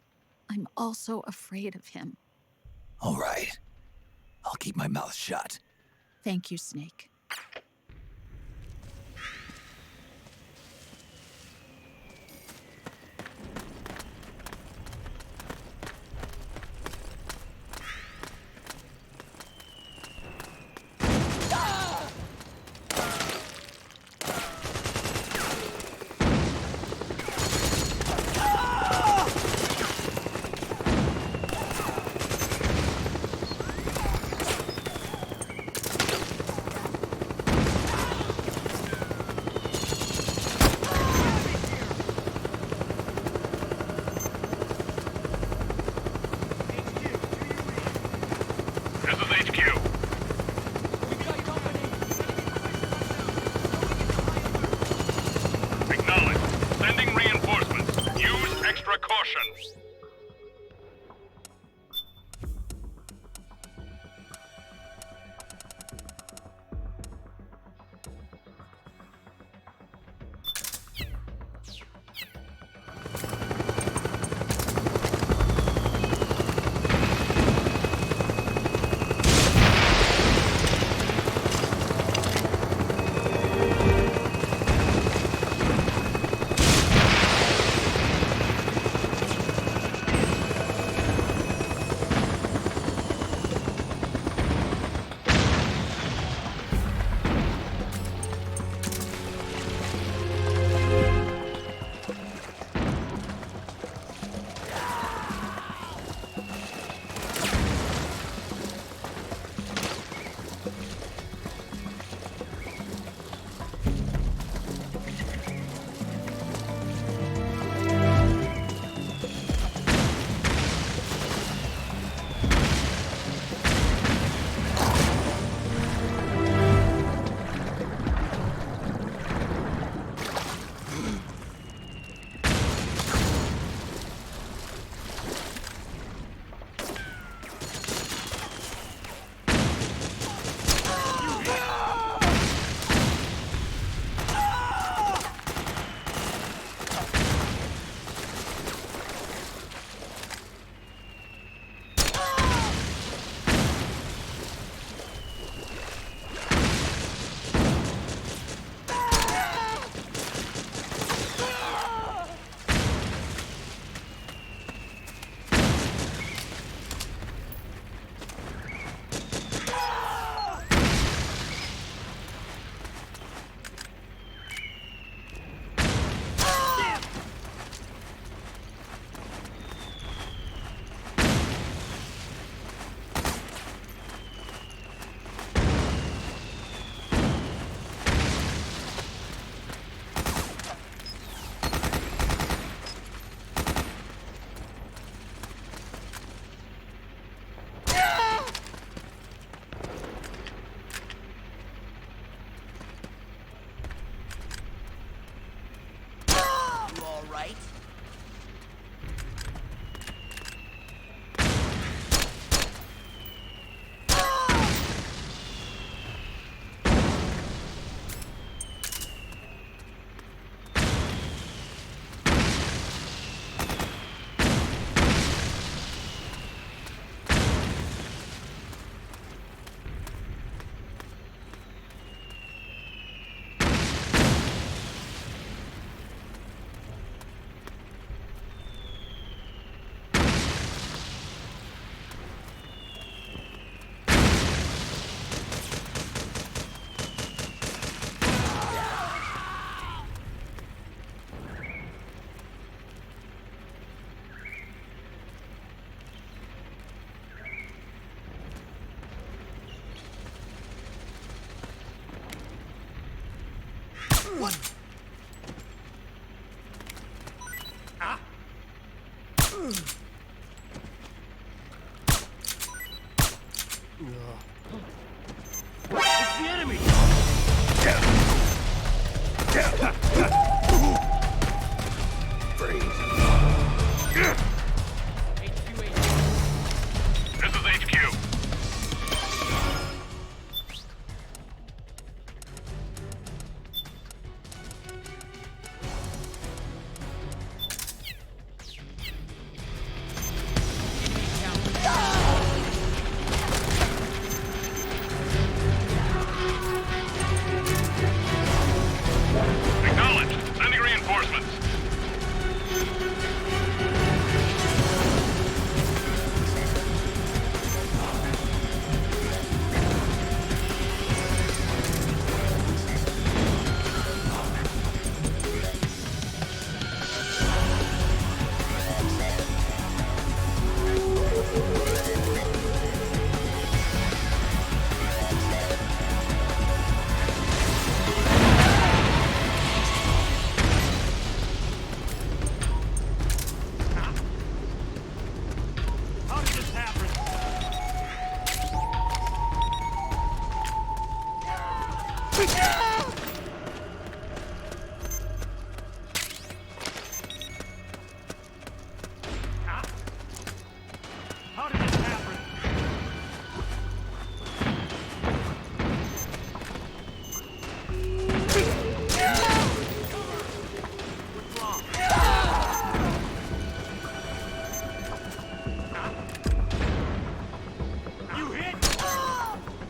I'm also afraid of him. All right. I'll keep my mouth shut. Thank you, Snake. right? What? Ah! It's the enemy! This is HQ. Acknowledged. Sending reinforcements. How did this happen? How did this happen? What's wrong? You hit?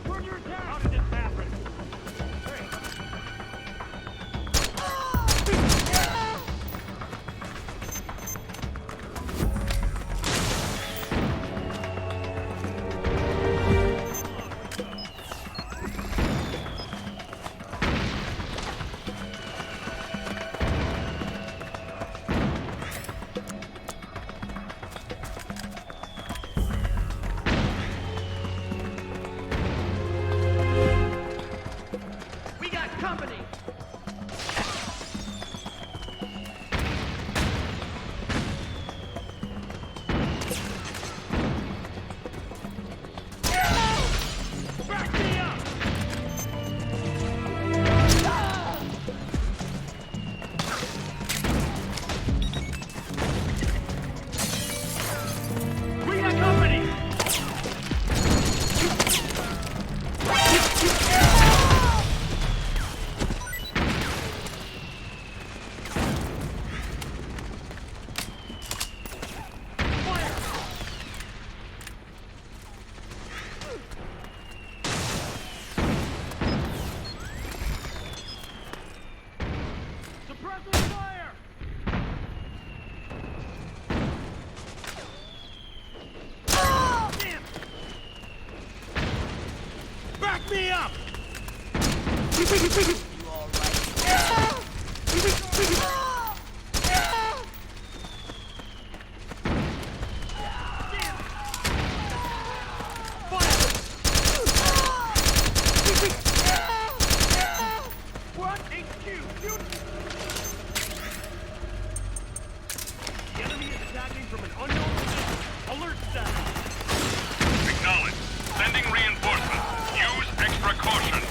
Turn your attack! How did this happen? We got company! Back me up! We got company! Suppressing fire! Damn! Back me up! You all What? HQ, unit! The enemy is attacking from an unknown position. Alert status. Acknowledged. Sending reinforcements. Use extra caution.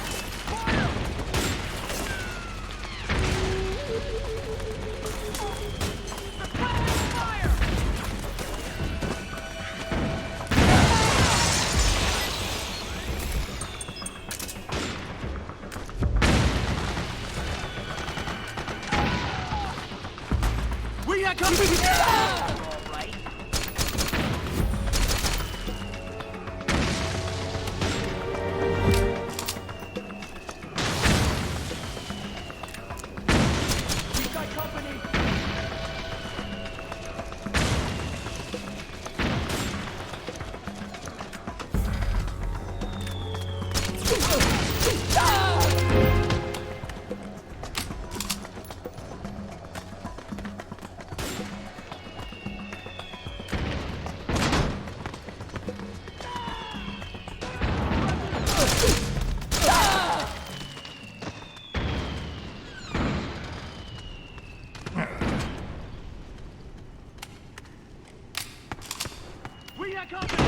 got company! All right. We got company! We got company!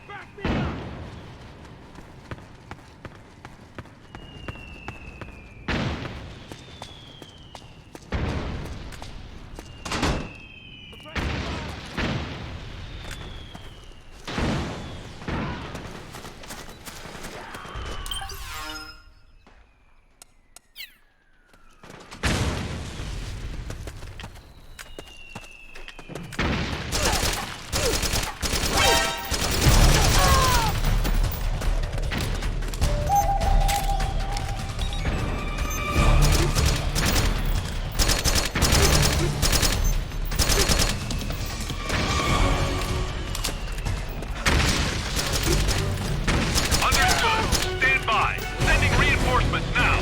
Back me up! Understood. Stand by. Sending reinforcements now.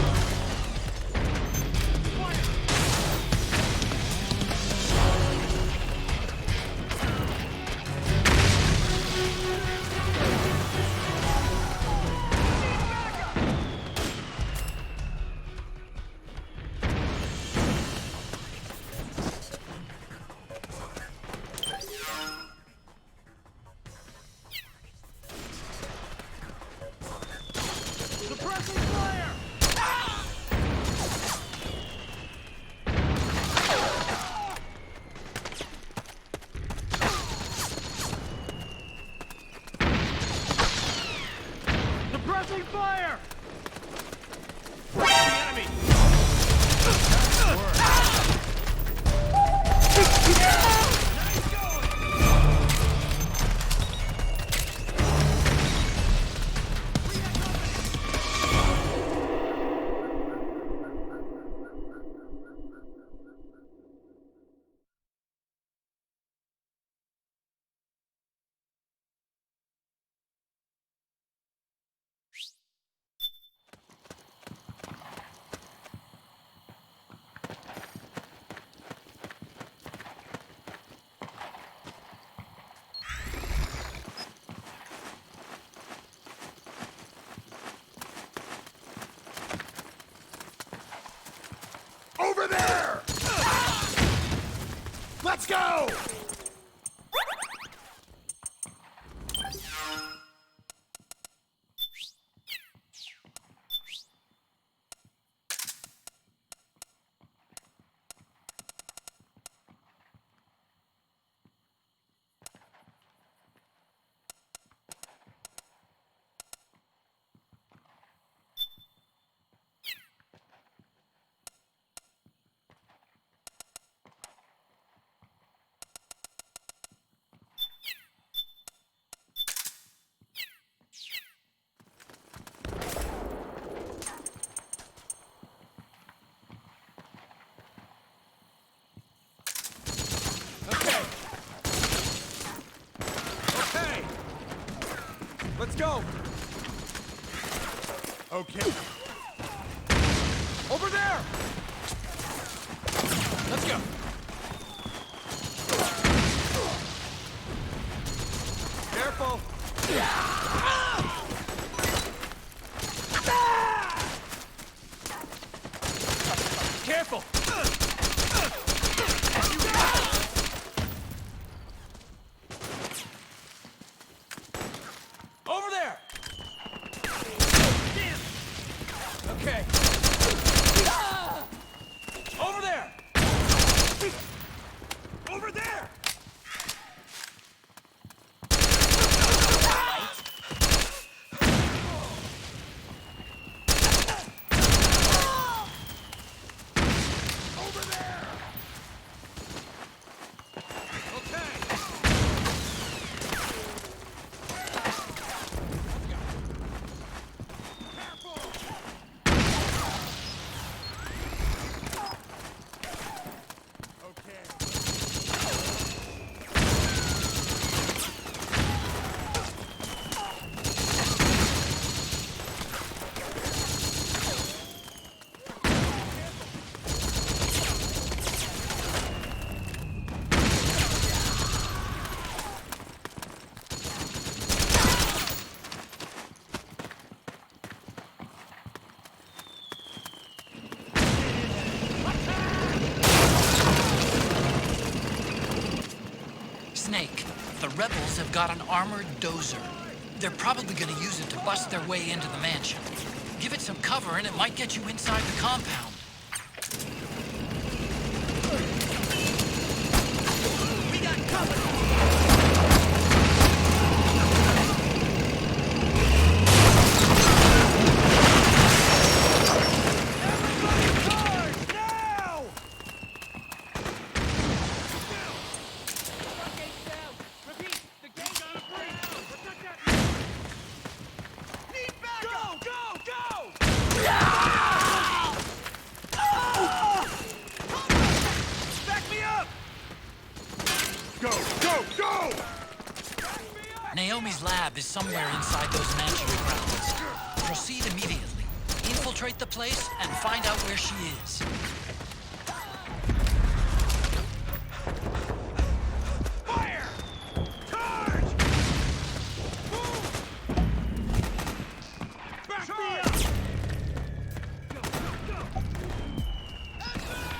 Suppressing fire! Suppressing fire! The enemy! Nice going! Over there! Let's go! Okay. Let's go. Okay. Over there. Let's go. Careful. Careful. Over there. Okay. Snake. The rebels have got an armored dozer. They're probably gonna use it to bust their way into the mansion. Give it some cover and it might get you inside the compound. We got company! Naomi's lab is somewhere inside those mansion grounds. Proceed immediately. Infiltrate the place and find out where she is. Fire! Charge! Move! Back me up! Go, go, go! Cover!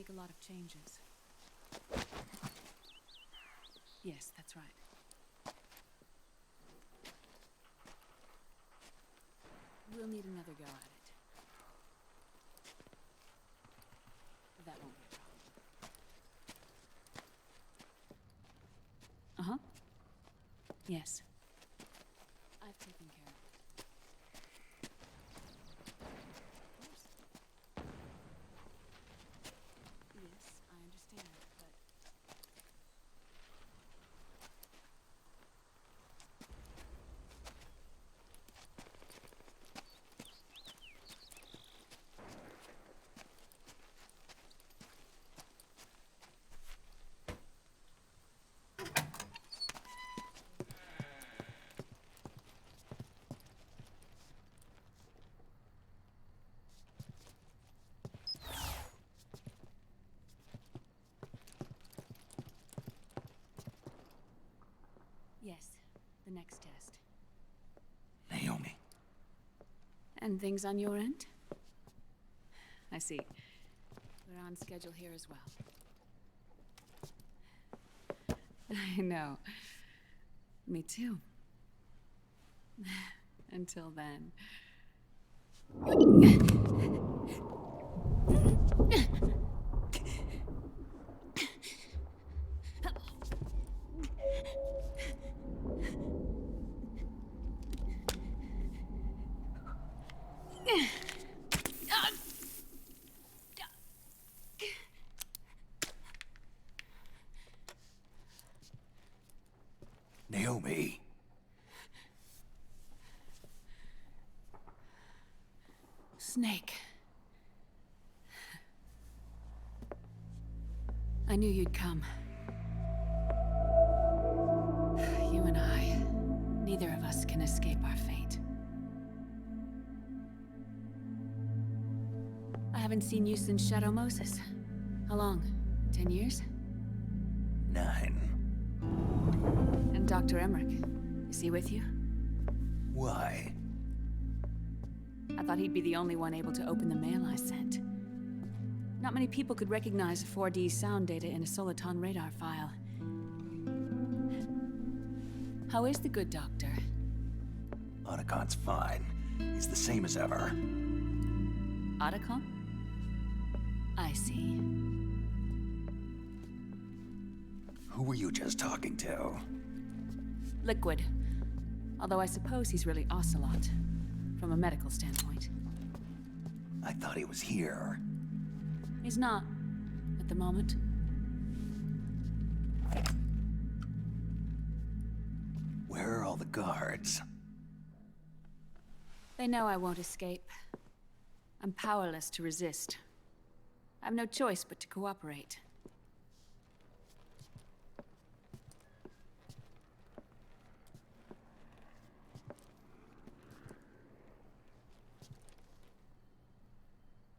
make a lot of changes. Yes, that's right. We'll need another go at it. That won't be a problem. Uh-huh. Yes. I've taken care of it. Of course. Yes, I understand, but... Yes, the next test. Naomi. And things on your end? I see. We're on schedule here as well. I know. Me too. Until then. Naomi. Snake. I knew you'd come. You and I, neither of us can escape our fate. I haven't seen you since Shadow Moses. How long? 10 years? 9. And Dr. Emmerich, is he with you? Why? I thought he'd be the only one able to open the mail I sent. Not many people could recognize 4D sound data in a Soliton radar file. How is the good doctor? Otacon's fine. He's the same as ever. Otacon? I see. Who were you just talking to? Liquid. Although I suppose he's really Ocelot, from a medical standpoint. I thought he was here. He's not, at the moment. Where are all the guards? They know I won't escape. I'm powerless to resist. I have no choice but to cooperate.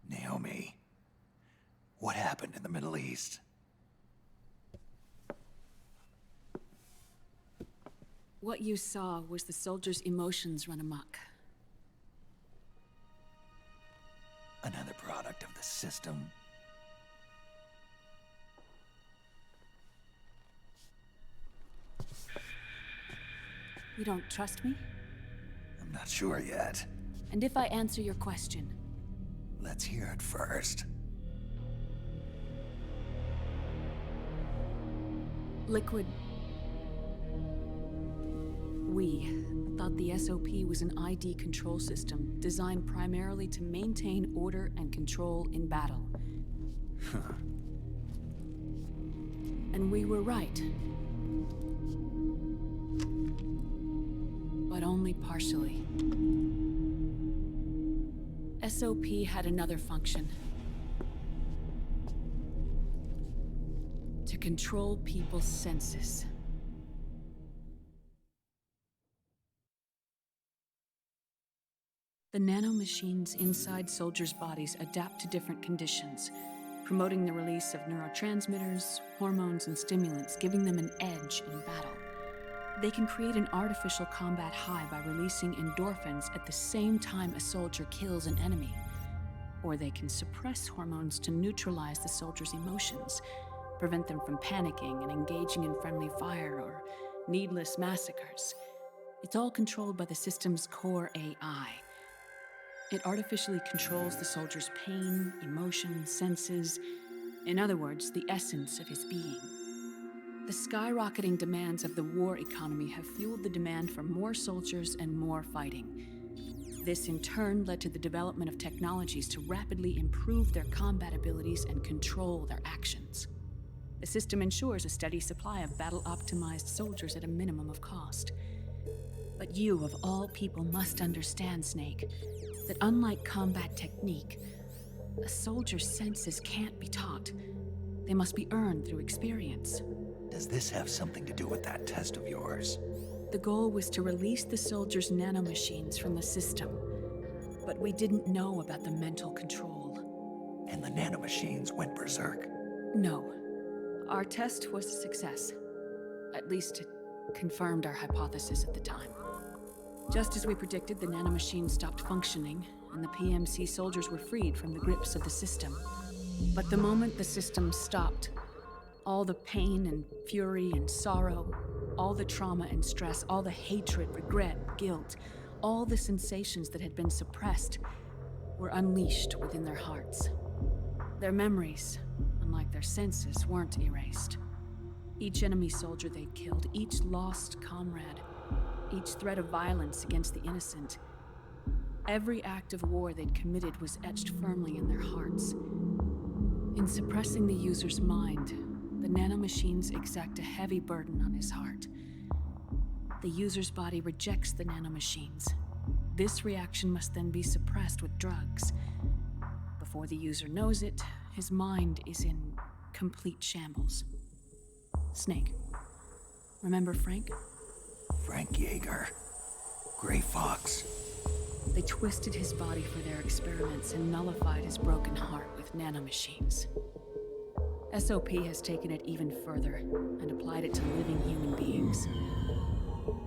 Naomi, what happened in the Middle East? What you saw was the soldiers' emotions run amok. Another product of the system. You don't trust me? I'm not sure yet. And if I answer your question? Let's hear it first. Liquid. We thought the SOP was an ID control system designed primarily to maintain order and control in battle. And we were right. But only partially. SOP had another function. To control people's senses. The nanomachines inside soldiers' bodies adapt to different conditions, promoting the release of neurotransmitters, hormones, and stimulants, giving them an edge in battle. They can create an artificial combat high by releasing endorphins at the same time a soldier kills an enemy. Or they can suppress hormones to neutralize the soldiers' emotions, prevent them from panicking and engaging in friendly fire or needless massacres. It's all controlled by the system's core AI. It artificially controls the soldier's pain, emotion, senses, in other words, the essence of his being. The skyrocketing demands of the war economy have fueled the demand for more soldiers and more fighting. This in turn led to the development of technologies to rapidly improve their combat abilities and control their actions. The system ensures a steady supply of battle-optimized soldiers at a minimum of cost. But you, of all people, must understand, Snake, that unlike combat technique, a soldier's senses can't be taught. They must be earned through experience. Does this have something to do with that test of yours? The goal was to release the soldiers' nanomachines from the system, but we didn't know about the mental control. And the nanomachines went berserk? No. Our test was a success. At least it confirmed our hypothesis at the time. Just as we predicted, the nanomachines stopped functioning, and the PMC soldiers were freed from the grips of the system. But the moment the system stopped, all the pain and fury and sorrow, all the trauma and stress, all the hatred, regret, guilt, all the sensations that had been suppressed were unleashed within their hearts. Their memories, unlike their senses, weren't erased. Each enemy soldier they'd killed, each lost comrade, each threat of violence against the innocent, every act of war they'd committed was etched firmly in their hearts. In suppressing the user's mind, the nanomachines exact a heavy burden on his heart. The user's body rejects the nanomachines. This reaction must then be suppressed with drugs. Before the user knows it, his mind is in complete shambles. Snake. Remember Frank? Frank Yeager. Gray Fox. They twisted his body for their experiments and nullified his broken heart with nanomachines. SOP has taken it even further and applied it to living human beings.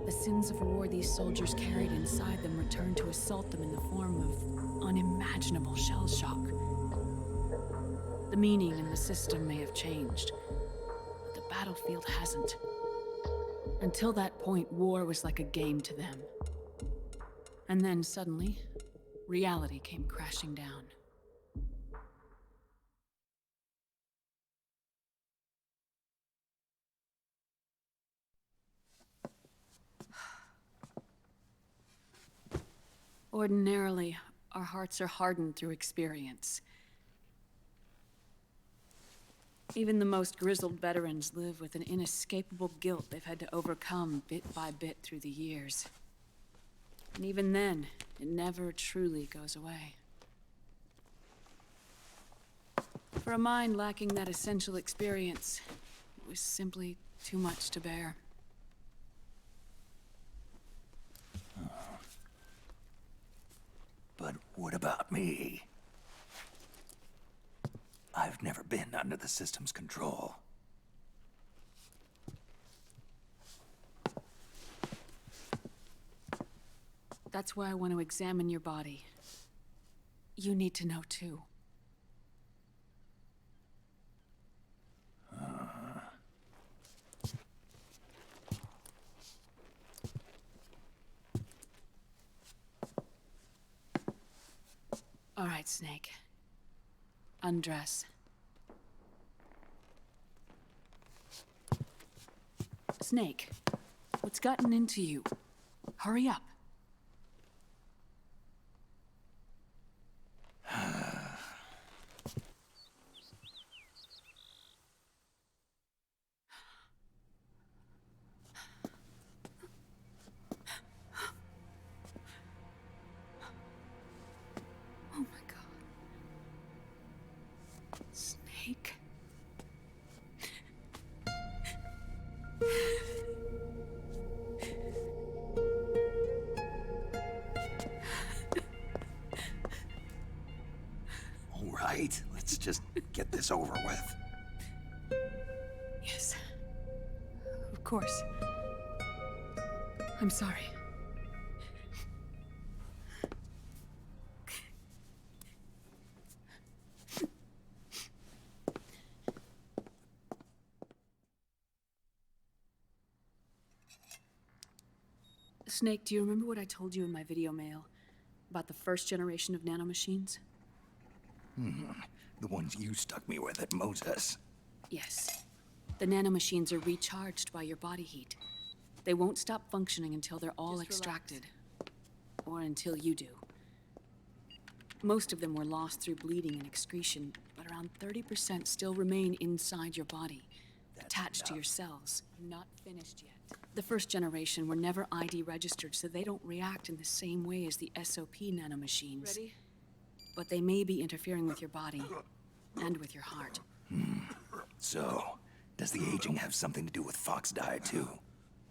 The sins of war these soldiers carried inside them returned to assault them in the form of unimaginable shell shock. The meaning in the system may have changed, but the battlefield hasn't. Until that point, war was like a game to them. And then suddenly, reality came crashing down. Ordinarily, our hearts are hardened through experience. Even the most grizzled veterans live with an inescapable guilt they've had to overcome bit by bit through the years. And even then, it never truly goes away. For a mind lacking that essential experience, it was simply too much to bear. But what about me? I've never been under the system's control. That's why I want to examine your body. You need to know too. All right, Snake. Undress. Snake, what's gotten into you? Hurry up. Oh my God. Snake. All right, let's just get this over with. Yes. Of course. I'm sorry. Snake, do you remember what I told you in my video mail about the first generation of nanomachines? The ones you stuck me with at Moses. Yes. The nanomachines are recharged by your body heat. They won't stop functioning until they're all extracted. Or until you do. Most of them were lost through bleeding and excretion, but around 30% still remain inside your body, attached to your cells. Not finished yet. The first generation were never ID registered, so they don't react in the same way as the SOP nanomachines. Ready? But they may be interfering with your body and with your heart. So, does the aging have something to do with Fox diet too?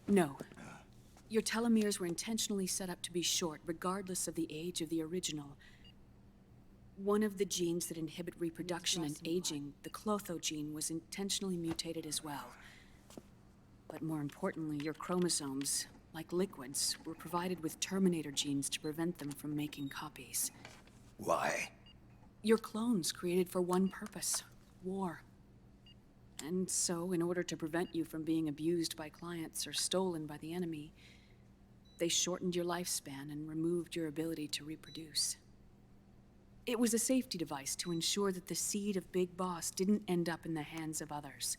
No. Your telomeres were intentionally set up to be short, regardless of the age of the original. One of the genes that inhibit reproduction and aging, the Clotho gene, was intentionally mutated as well. But more importantly, your chromosomes, like liquids, were provided with terminator genes to prevent them from making copies. Why? Your clones created for one purpose: war. And so, in order to prevent you from being abused by clients or stolen by the enemy, they shortened your lifespan and removed your ability to reproduce. It was a safety device to ensure that the seed of Big Boss didn't end up in the hands of others.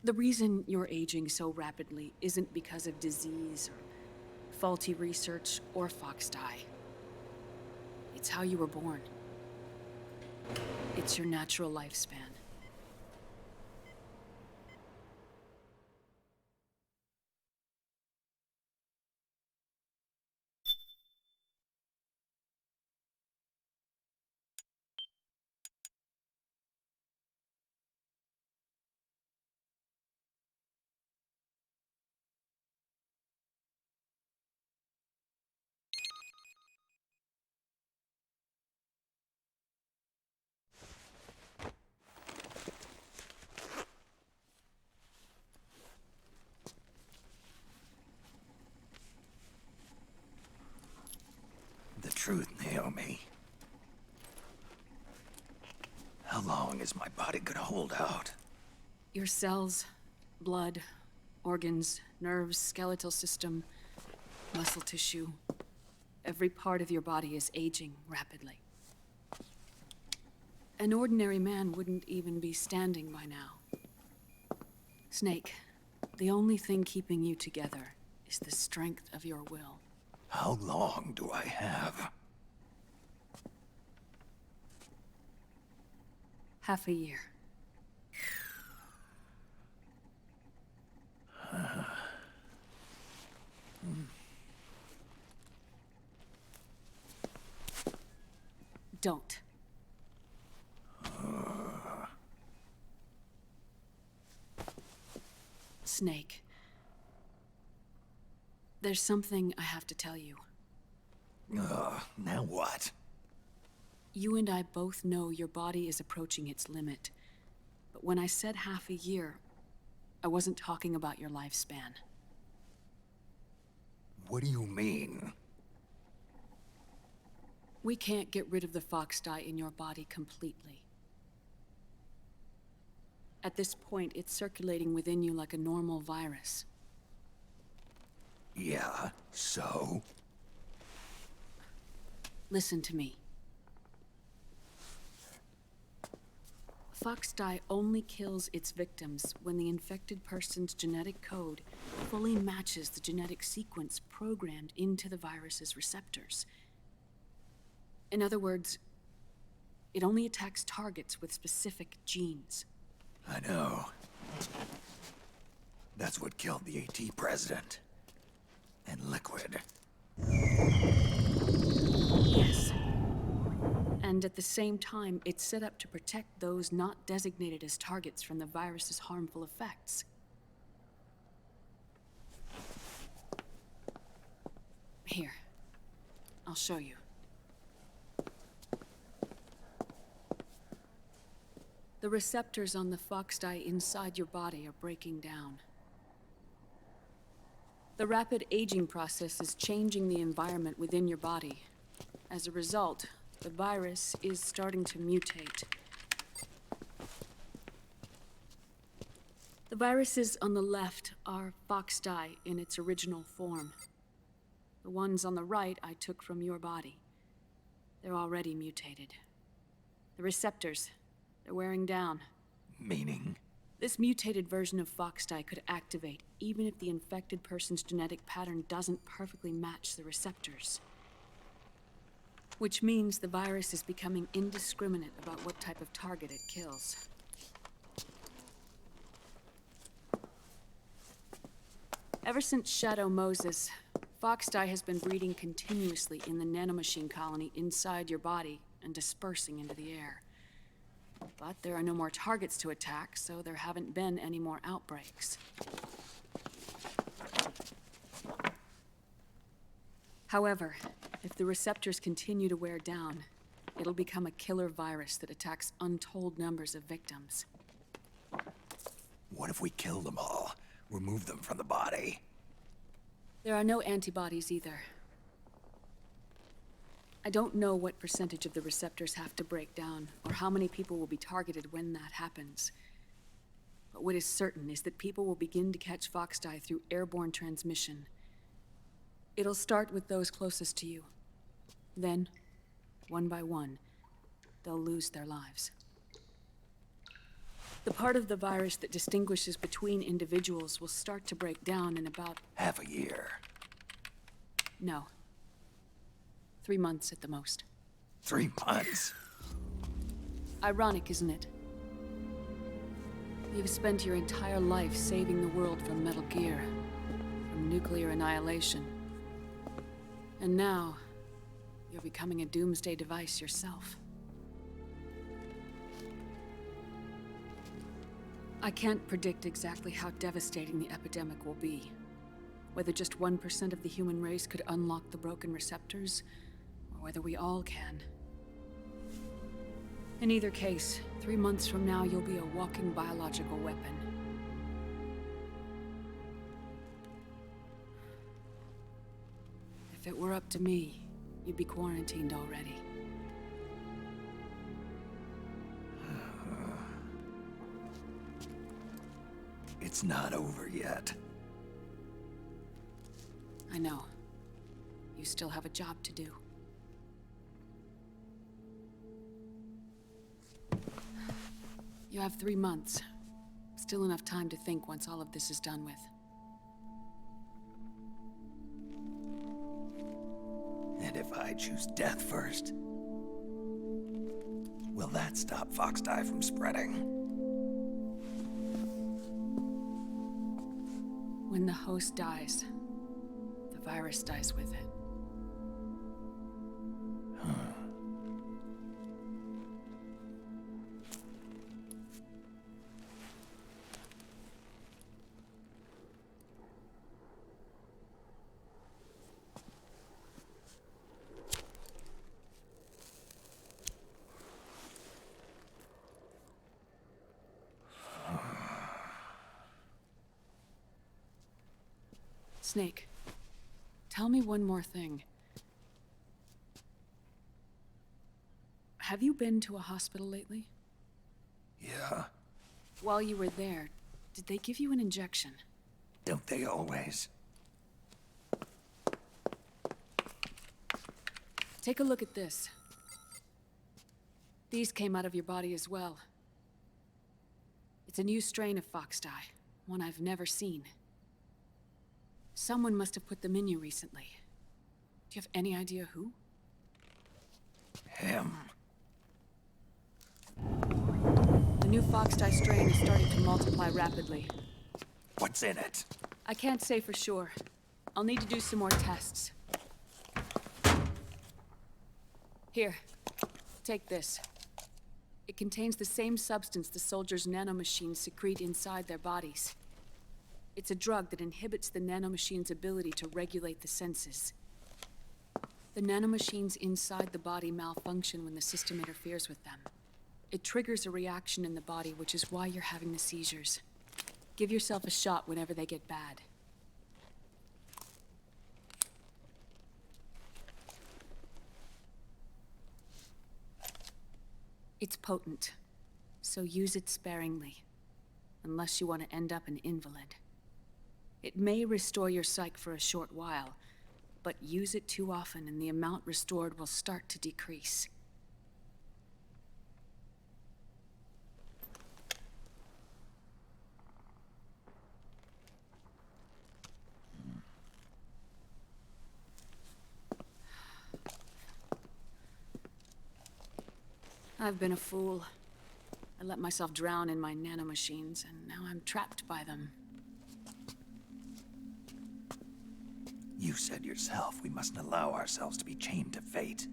The reason you're aging so rapidly isn't because of disease or faulty research or Fox die. It's how you were born. It's your natural lifespan. The truth, Naomi. How long is my body gonna hold out? Your cells, blood, organs, nerves, skeletal system, muscle tissue. Every part of your body is aging rapidly. An ordinary man wouldn't even be standing by now. Snake, the only thing keeping you together is the strength of your will. How long do I have? Half a year. Don't. Snake. There's something I have to tell you. Now what? You and I both know your body is approaching its limit. But when I said half a year, I wasn't talking about your lifespan. What do you mean? We can't get rid of the Fox dye in your body completely. At this point, it's circulating within you like a normal virus. Yeah, so? Listen to me. Fox dye only kills its victims when the infected person's genetic code fully matches the genetic sequence programmed into the virus's receptors. In other words, it only attacks targets with specific genes. I know. That's what killed the AT president. And Liquid. Yes. And at the same time, it's set up to protect those not designated as targets from the virus's harmful effects. Here. I'll show you. The receptors on the Fox dye inside your body are breaking down. The rapid aging process is changing the environment within your body. As a result, the virus is starting to mutate. The viruses on the left are fox dye in its original form. The ones on the right I took from your body. They're already mutated. The receptors, they're wearing down. Meaning? This mutated version of fox dye could activate even if the infected person's genetic pattern doesn't perfectly match the receptors. Which means the virus is becoming indiscriminate about what type of target it kills. Ever since Shadow Moses, fox dye has been breeding continuously in the nanomachine colony inside your body and dispersing into the air. But there are no more targets to attack, so there haven't been any more outbreaks. However, if the receptors continue to wear down, it'll become a killer virus that attacks untold numbers of victims. What if we kill them all? Remove them from the body? There are no antibodies either. I don't know what percentage of the receptors have to break down, or how many people will be targeted when that happens. But what is certain is that people will begin to catch fox dye through airborne transmission. It'll start with those closest to you. Then, one by one, they'll lose their lives. The part of the virus that distinguishes between individuals will start to break down in about... half a year. No. 3 months at the most. 3 months? Ironic, isn't it? You've spent your entire life saving the world from Metal Gear, from nuclear annihilation. And now, you're becoming a doomsday device yourself. I can't predict exactly how devastating the epidemic will be. Whether just 1% of the human race could unlock the broken receptors, or whether we all can. In either case, 3 months from now, you'll be a walking biological weapon. If it were up to me, you'd be quarantined already. It's not over yet. I know. You still have a job to do. You have 3 months. Still enough time to think once all of this is done with. And if I choose death first, will that stop fox dye from spreading? When the host dies, the virus dies with it. Snake, tell me one more thing. Have you been to a hospital lately? Yeah. While you were there, did they give you an injection? Don't they always? Take a look at this. These came out of your body as well. It's a new strain of fox dye, one I've never seen. Someone must have put them in you recently. Do you have any idea who? Him. The new fox dye strain is starting to multiply rapidly. What's in it? I can't say for sure. I'll need to do some more tests. Here, take this. It contains the same substance the soldiers' nanomachines secrete inside their bodies. It's a drug that inhibits the nanomachine's ability to regulate the senses. The nanomachines inside the body malfunction when the system interferes with them. It triggers a reaction in the body, which is why you're having the seizures. Give yourself a shot whenever they get bad. It's potent, so use it sparingly. unless you want to end up an invalid. It may restore your psyche for a short while, but use it too often and the amount restored will start to decrease. I've been a fool. I let myself drown in my nanomachines, and now I'm trapped by them. You said yourself we mustn't allow ourselves to be chained to fate.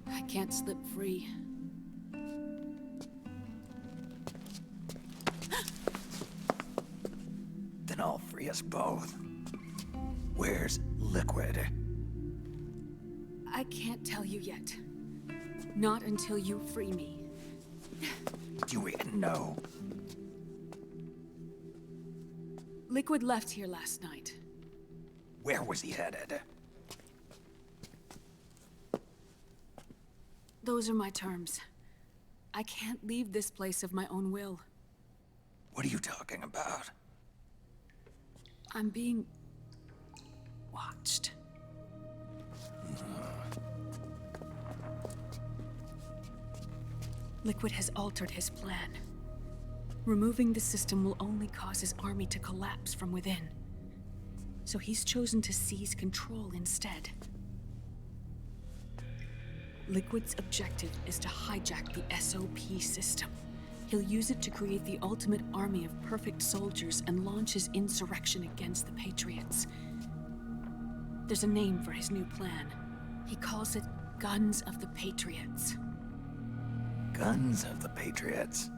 I can't slip free. Then I'll free us both. Where's Liquid? I can't tell you yet. Not until you free me. Do you even know? Liquid left here last night. Where was he headed? Those are my terms. I can't leave this place of my own will. What are you talking about? I'm being watched. Liquid has altered his plan. Removing the system will only cause his army to collapse from within. So he's chosen to seize control instead. Liquid's objective is to hijack the SOP system. He'll use it to create the ultimate army of perfect soldiers and launch his insurrection against the Patriots. There's a name for his new plan. He calls it Guns of the Patriots. Guns of the Patriots?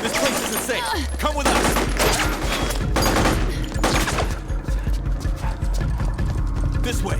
This place isn't safe. Come with us. This way.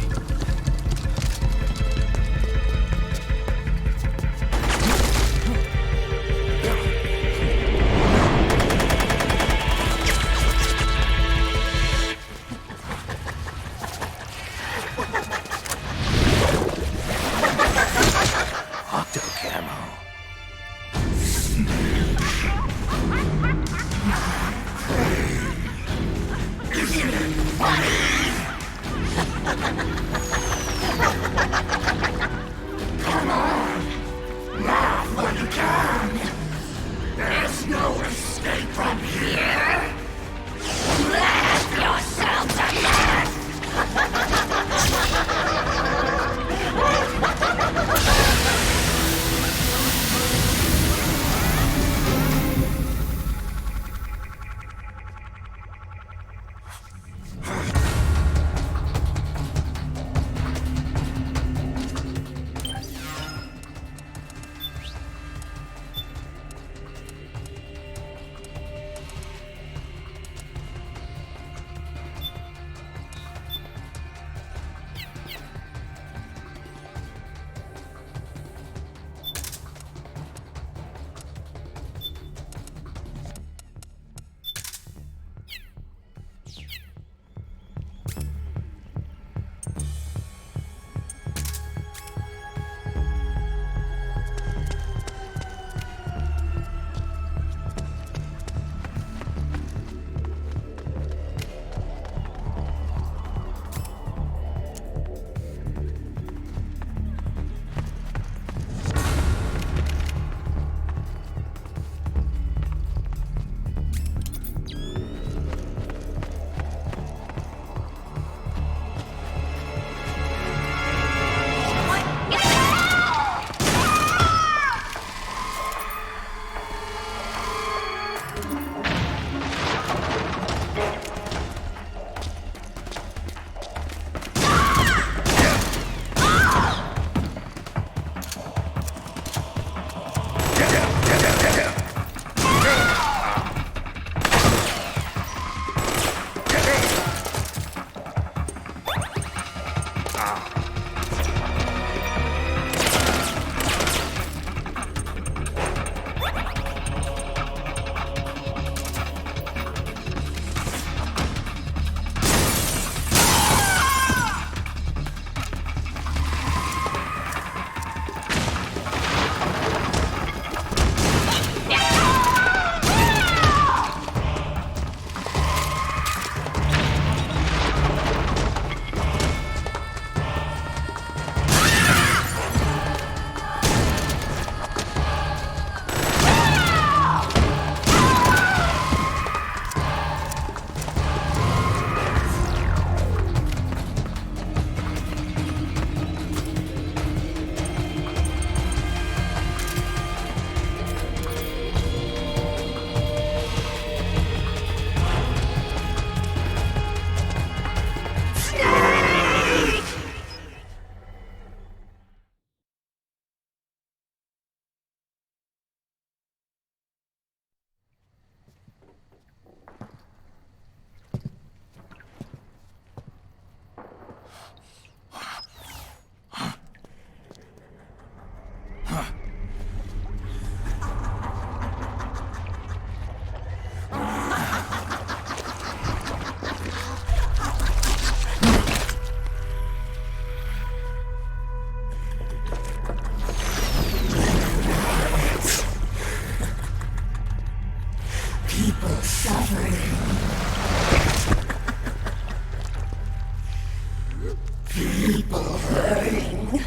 People hurting.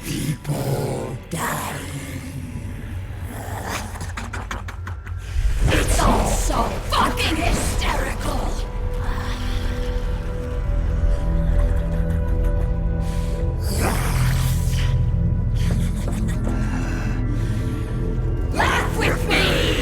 People dying. It's all so fucking hysterical. Laugh with me!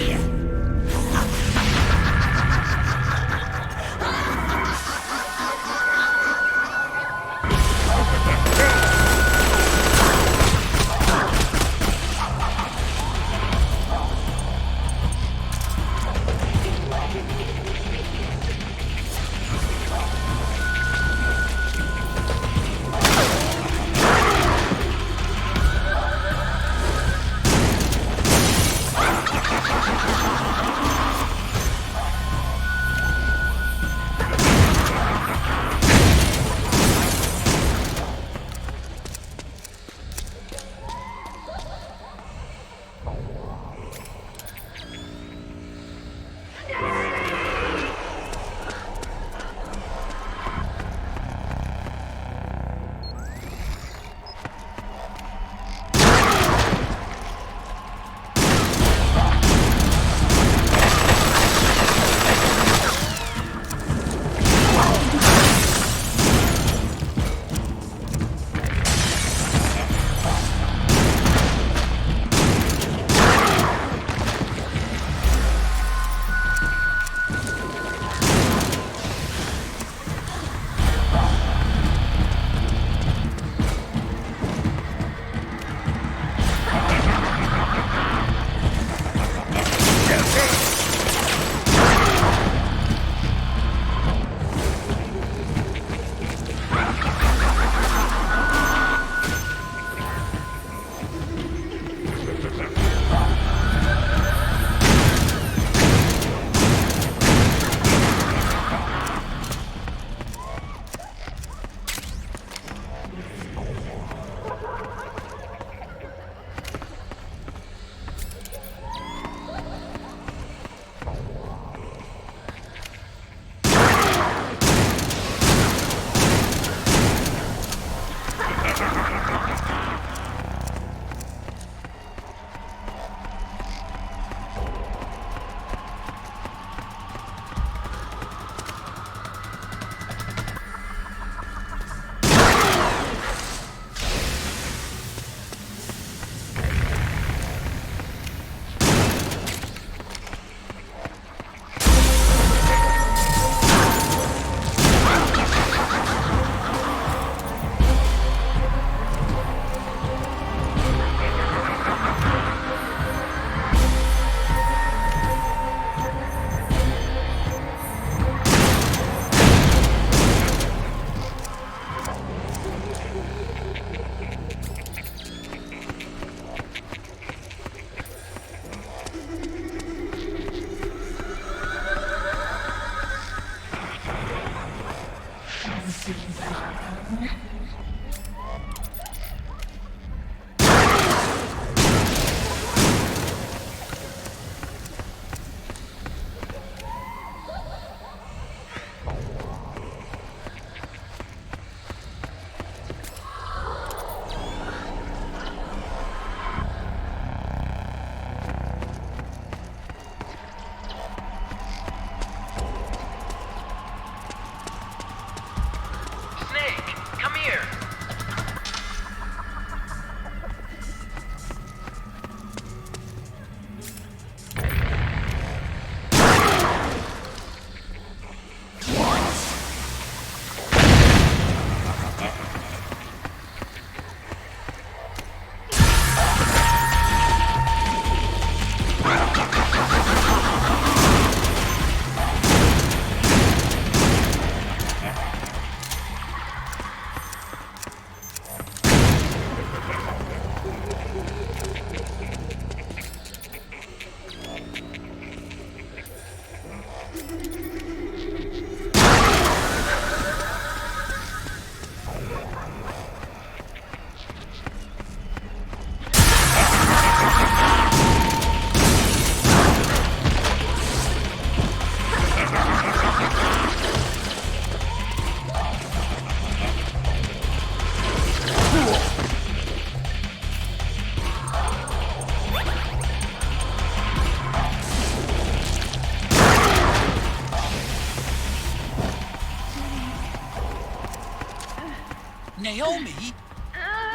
Naomi?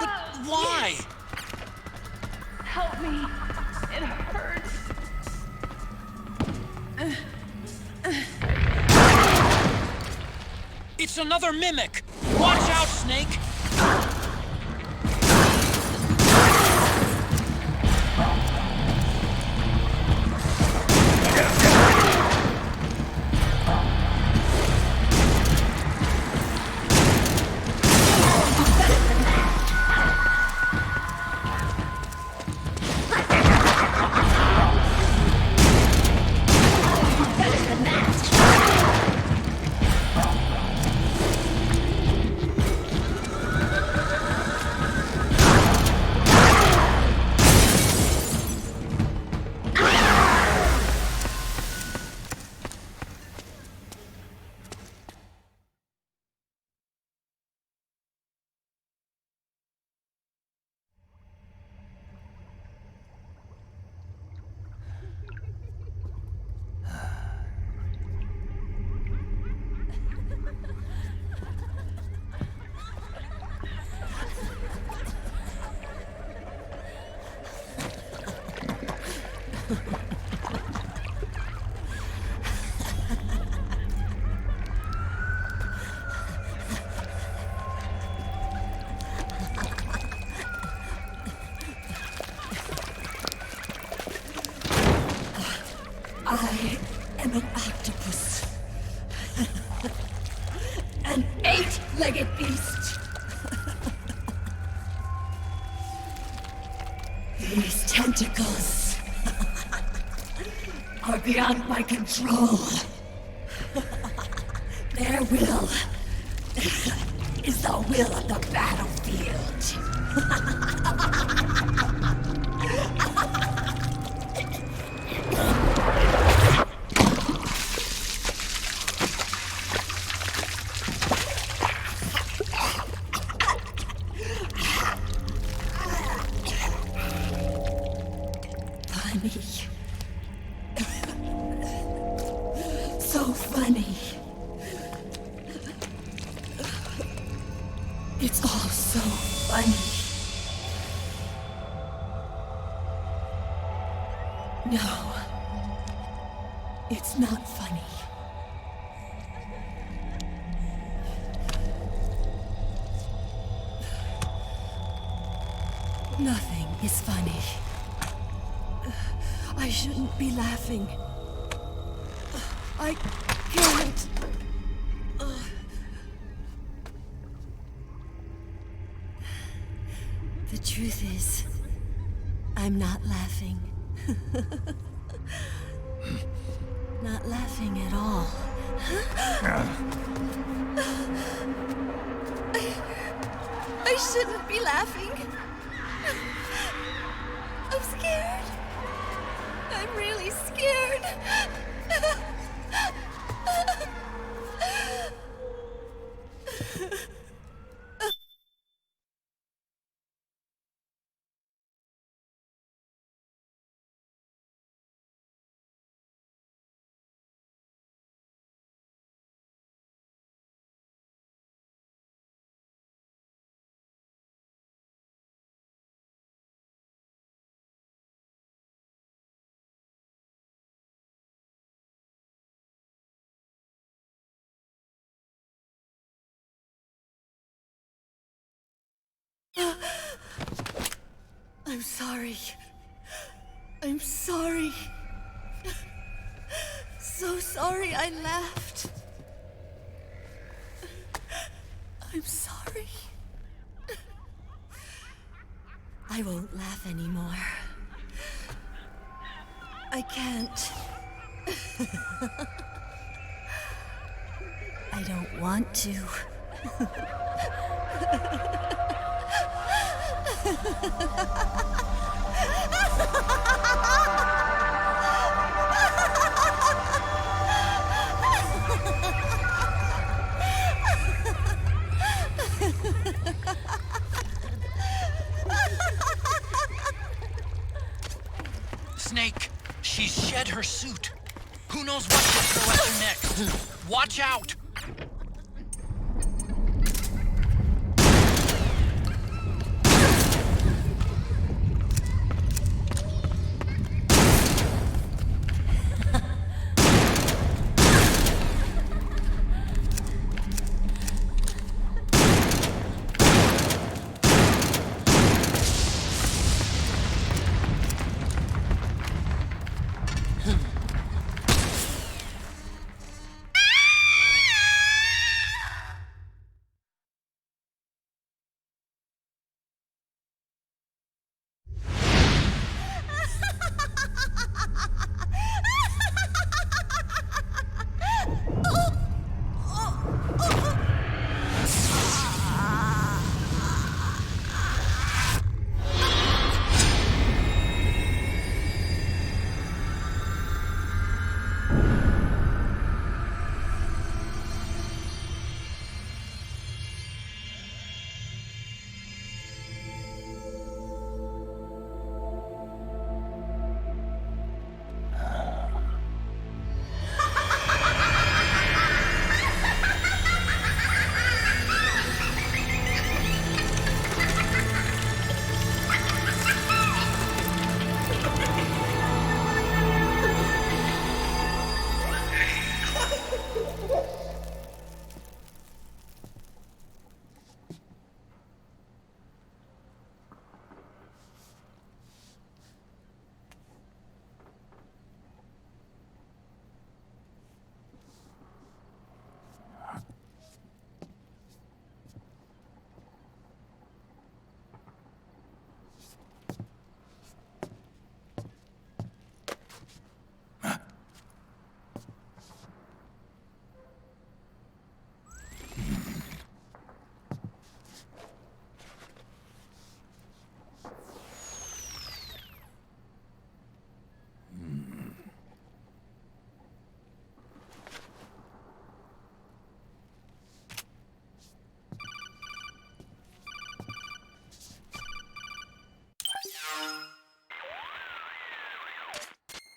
But why? Help me. It hurts. It's another mimic! Watch out, Snake! I am an octopus. An 8-legged beast. These tentacles are beyond my control. Their will is the will of the battlefield. So funny. It's all so funny. No, it's not funny. Nothing is funny. I shouldn't be laughing. I can't. The truth is, I'm not laughing. Not laughing at all. I shouldn't be laughing. I'm scared. I'm really scared. I'm sorry. I'm sorry. So sorry I laughed. I'm sorry. I won't laugh anymore. I can't. I don't want to. Snake, she's shed her suit. Who knows what she'll throw at you next? Watch out!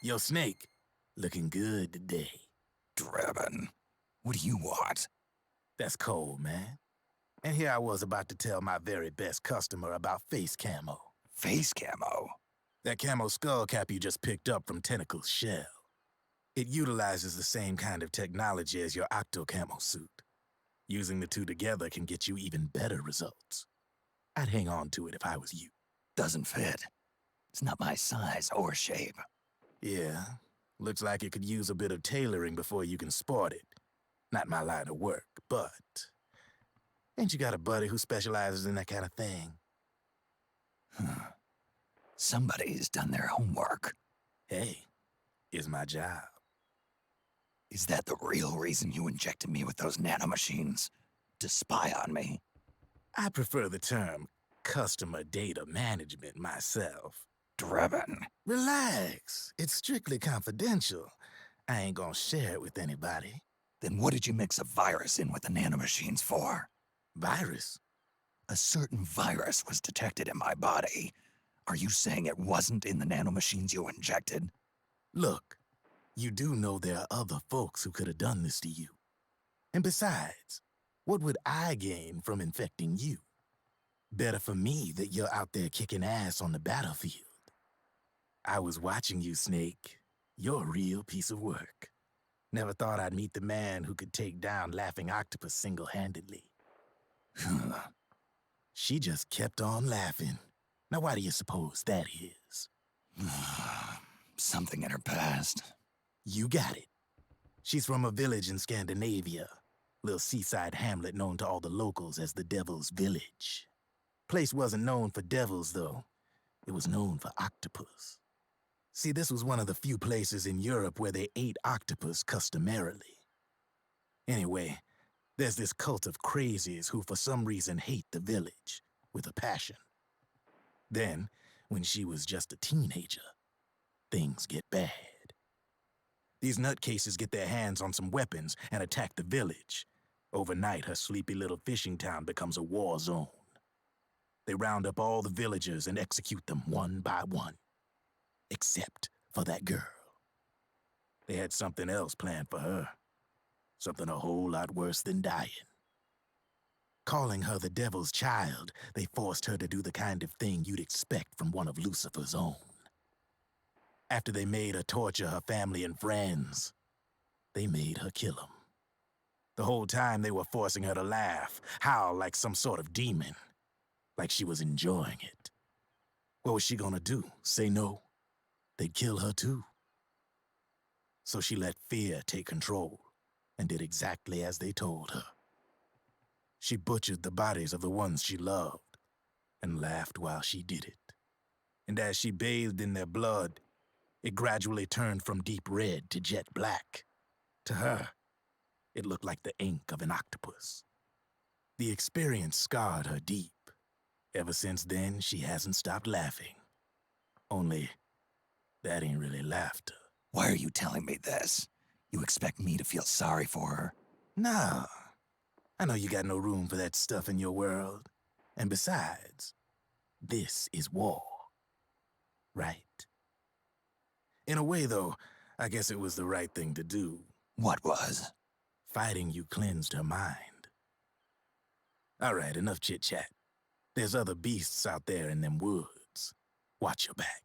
Yo, Snake, looking good today. Drebin, what do you want? That's cold, man. And here I was about to tell my very best customer about face camo. Face camo? That camo skull cap you just picked up from Tentacle's shell. It utilizes the same kind of technology as your octo camo suit. Using the two together can get you even better results. I'd hang on to it if I was you. Doesn't fit. It's not my size or shape. Yeah, looks like it could use a bit of tailoring before you can sport it. Not my line of work, but... Ain't you got a buddy who specializes in that kind of thing? Somebody's done their homework. Hey, it's my job. Is that the real reason you injected me with those nanomachines? To spy on me? I prefer the term customer data management myself. Drebin. Relax. It's strictly confidential. I ain't gonna share it with anybody. Then what did you mix a virus in with the nanomachines for? Virus? A certain virus was detected in my body. Are you saying it wasn't in the nanomachines you injected? Look, you do know there are other folks who could have done this to you. And besides, what would I gain from infecting you? Better for me that you're out there kicking ass on the battlefield. I was watching you, Snake. You're a real piece of work. Never thought I'd meet the man who could take down Laughing Octopus single-handedly. She just kept on laughing. Now why do you suppose that is? Something in her past. You got it. She's from a village in Scandinavia. Little seaside hamlet known to all the locals as the Devil's Village. Place wasn't known for devils, though. It was known for octopus. See, this was one of the few places in Europe where they ate octopus customarily. Anyway, there's this cult of crazies who for some reason hate the village with a passion. Then, when she was just a teenager, things get bad. These nutcases get their hands on some weapons and attack the village. Overnight, her sleepy little fishing town becomes a war zone. They round up all the villagers and execute them one by one. Except for that girl. They had something else planned for her. Something a whole lot worse than dying. Calling her the Devil's Child, they forced her to do the kind of thing you'd expect from one of Lucifer's own. After they made her torture her family and friends, they made her kill them. The whole time they were forcing her to laugh, howl like some sort of demon. Like she was enjoying it. What was she gonna do? Say no? They'd kill her too. So she let fear take control and did exactly as they told her. She butchered the bodies of the ones she loved and laughed while she did it. And as she bathed in their blood, it gradually turned from deep red to jet black. To her, it looked like the ink of an octopus. The experience scarred her deep. Ever since then, she hasn't stopped laughing. Only, that ain't really laughter. Why are you telling me this? You expect me to feel sorry for her? Nah. I know you got no room for that stuff in your world. And besides, this is war. Right? In a way, though, I guess it was the right thing to do. What was? Fighting you cleansed her mind. All right, enough chit-chat. There's other beasts out there in them woods. Watch your back.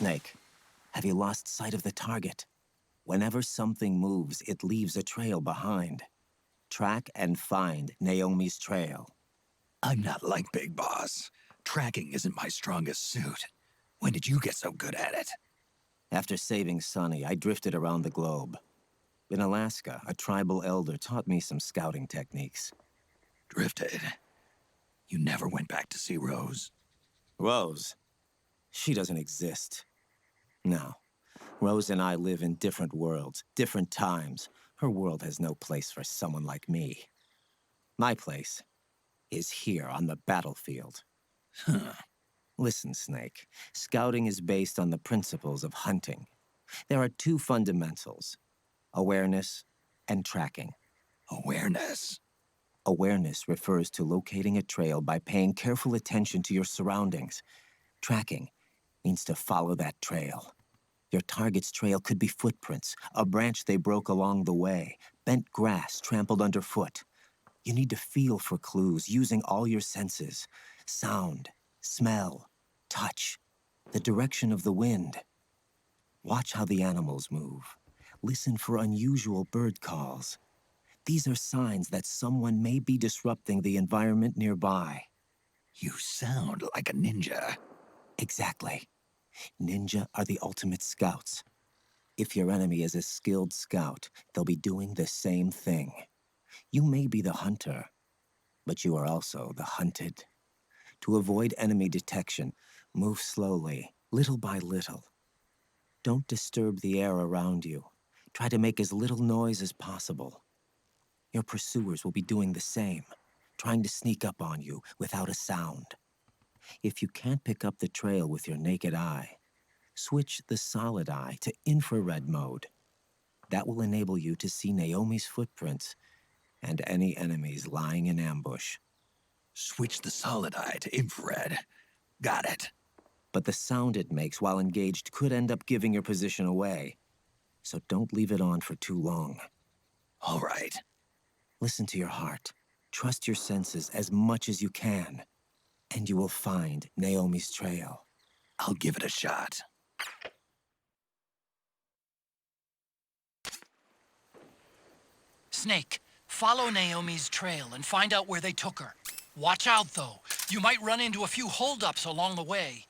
Snake, have you lost sight of the target? Whenever something moves, it leaves a trail behind. Track and find Naomi's trail. I'm not like Big Boss. Tracking isn't my strongest suit. When did you get so good at it? After saving Sonny, I drifted around the globe. In Alaska, a tribal elder taught me some scouting techniques. Drifted? You never went back to see Rose? Rose? She doesn't exist. No. Rose and I live in different worlds, different times. Her world has no place for someone like me. My place is here on the battlefield. Huh. Listen, Snake. Scouting is based on the principles of hunting. There are two fundamentals: awareness and tracking. Awareness? Awareness refers to locating a trail by paying careful attention to your surroundings. Tracking means to follow that trail. Your target's trail could be footprints, a branch they broke along the way, bent grass trampled underfoot. You need to feel for clues using all your senses: sound, smell, touch, the direction of the wind. Watch how the animals move. Listen for unusual bird calls. These are signs that someone may be disrupting the environment nearby. You sound like a ninja. Exactly. Ninja are the ultimate scouts. If your enemy is a skilled scout, they'll be doing the same thing. You may be the hunter, but you are also the hunted. To avoid enemy detection, move slowly, little by little. Don't disturb the air around you. Try to make as little noise as possible. Your pursuers will be doing the same, trying to sneak up on you without a sound. If you can't pick up the trail with your naked eye, switch the solid eye to infrared mode. That will enable you to see Naomi's footprints and any enemies lying in ambush. Switch the solid eye to infrared. Got it. But the sound it makes while engaged could end up giving your position away. So don't leave it on for too long. All right. Listen to your heart. Trust your senses as much as you can. And you will find Naomi's trail. I'll give it a shot. Snake, follow Naomi's trail and find out where they took her. Watch out, though. You might run into a few holdups along the way.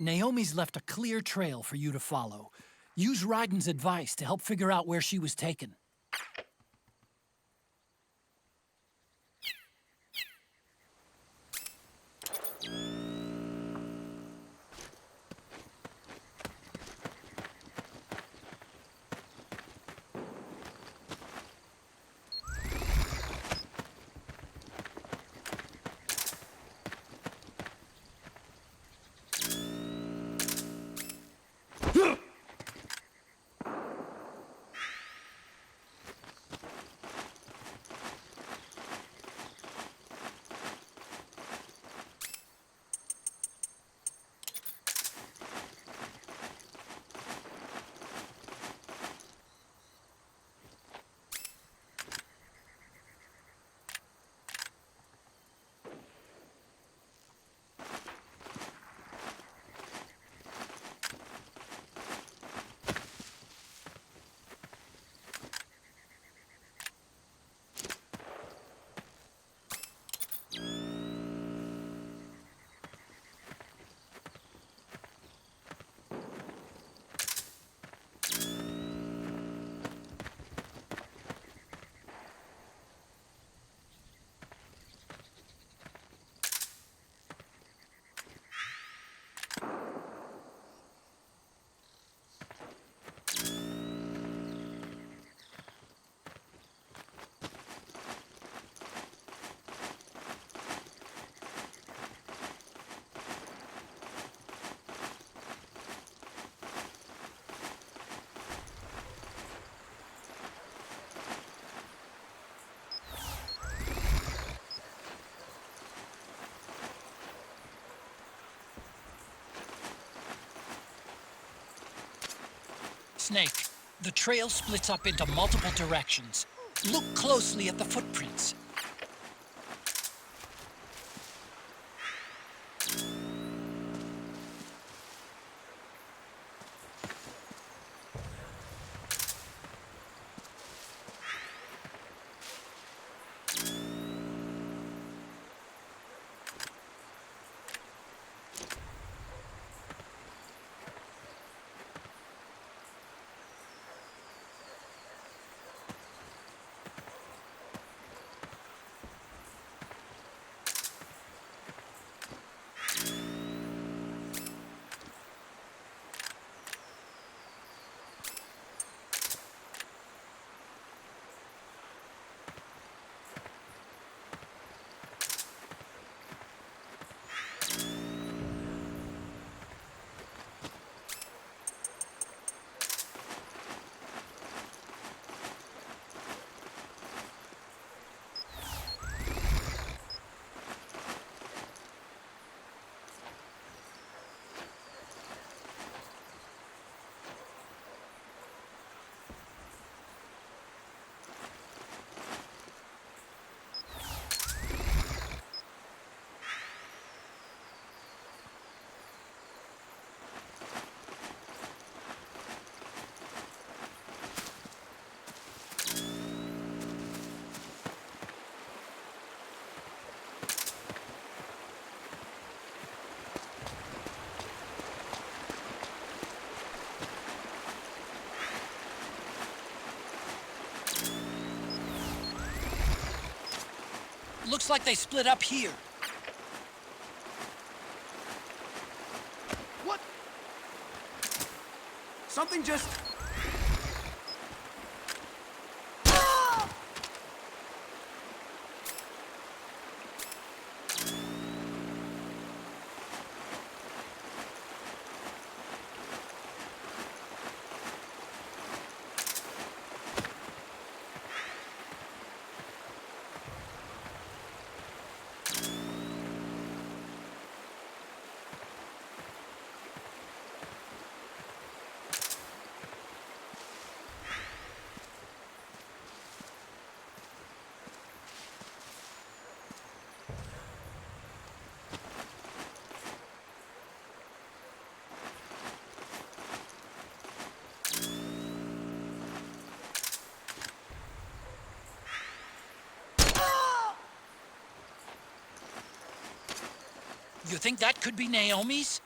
Naomi's left a clear trail for you to follow. Use Raiden's advice to help figure out where she was taken. Snake, the trail splits up into multiple directions. Look closely at the footprints. Looks like they split up here. What? Something just... You think that could be Naomi's?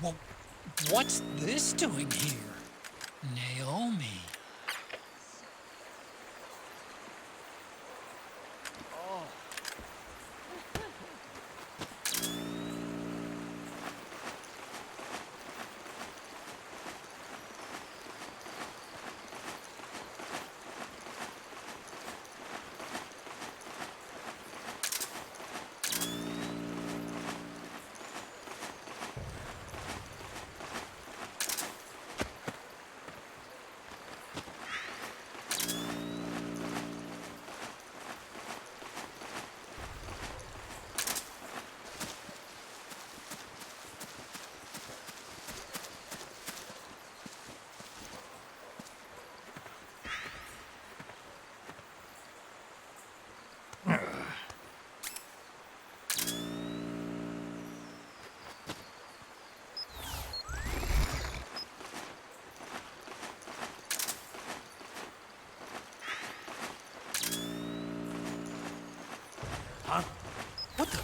Well, what's this doing here? Naomi. Huh? What the?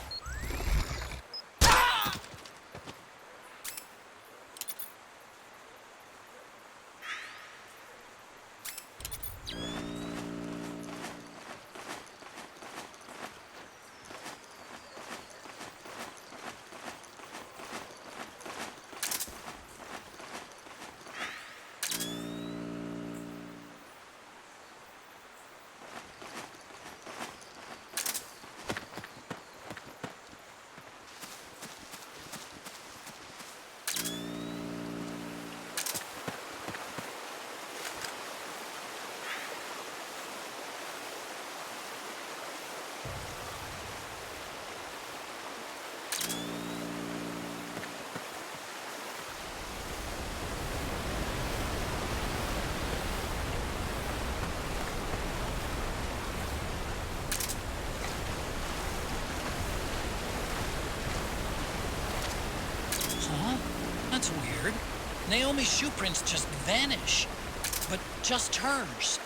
Huh? That's weird. Naomi's shoe prints just vanish. But just hers.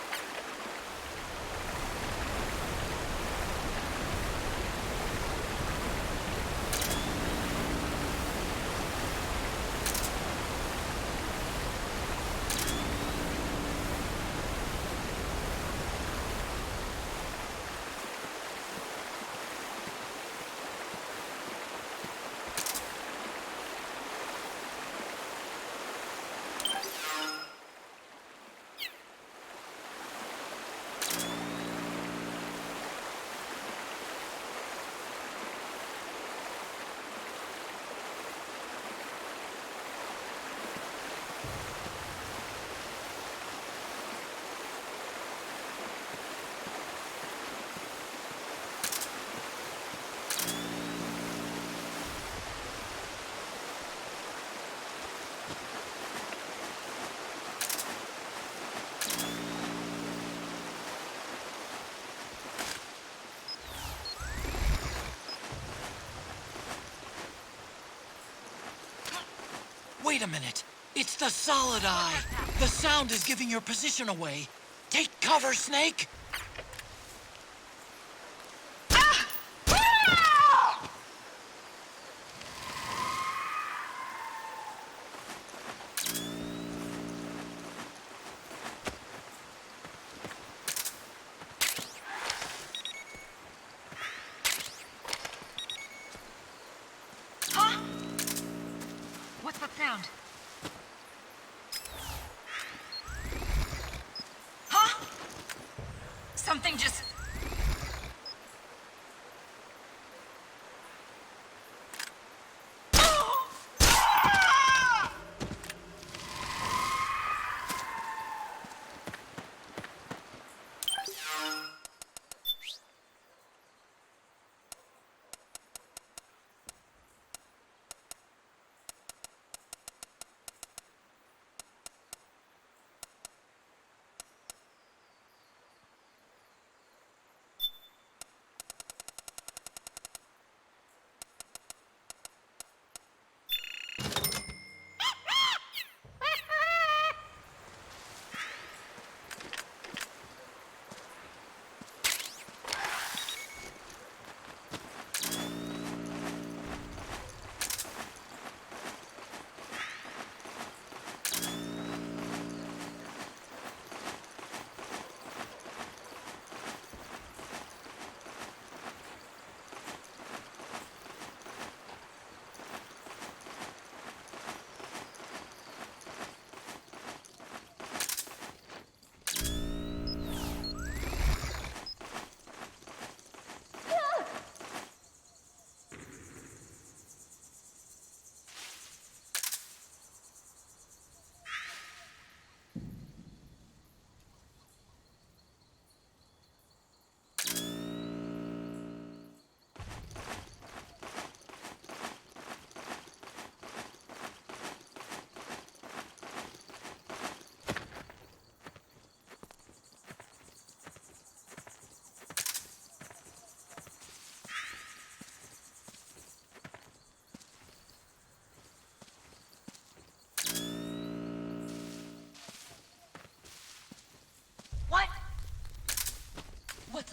Wait a minute. It's the solid eye. The sound is giving your position away. Take cover, Snake. What's that sound? Huh? Something just...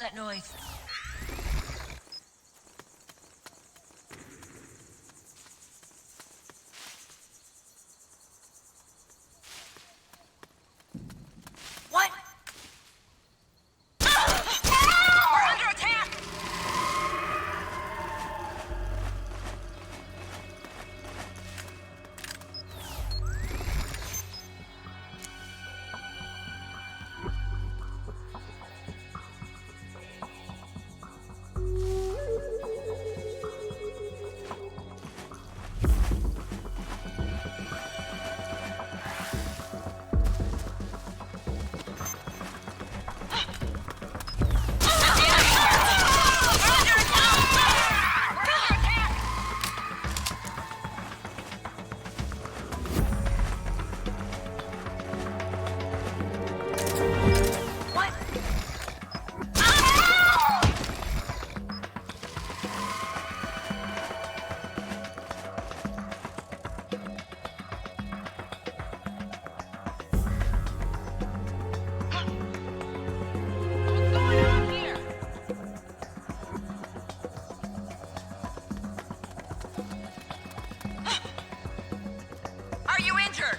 that noise? What? We're under attack! Are you injured?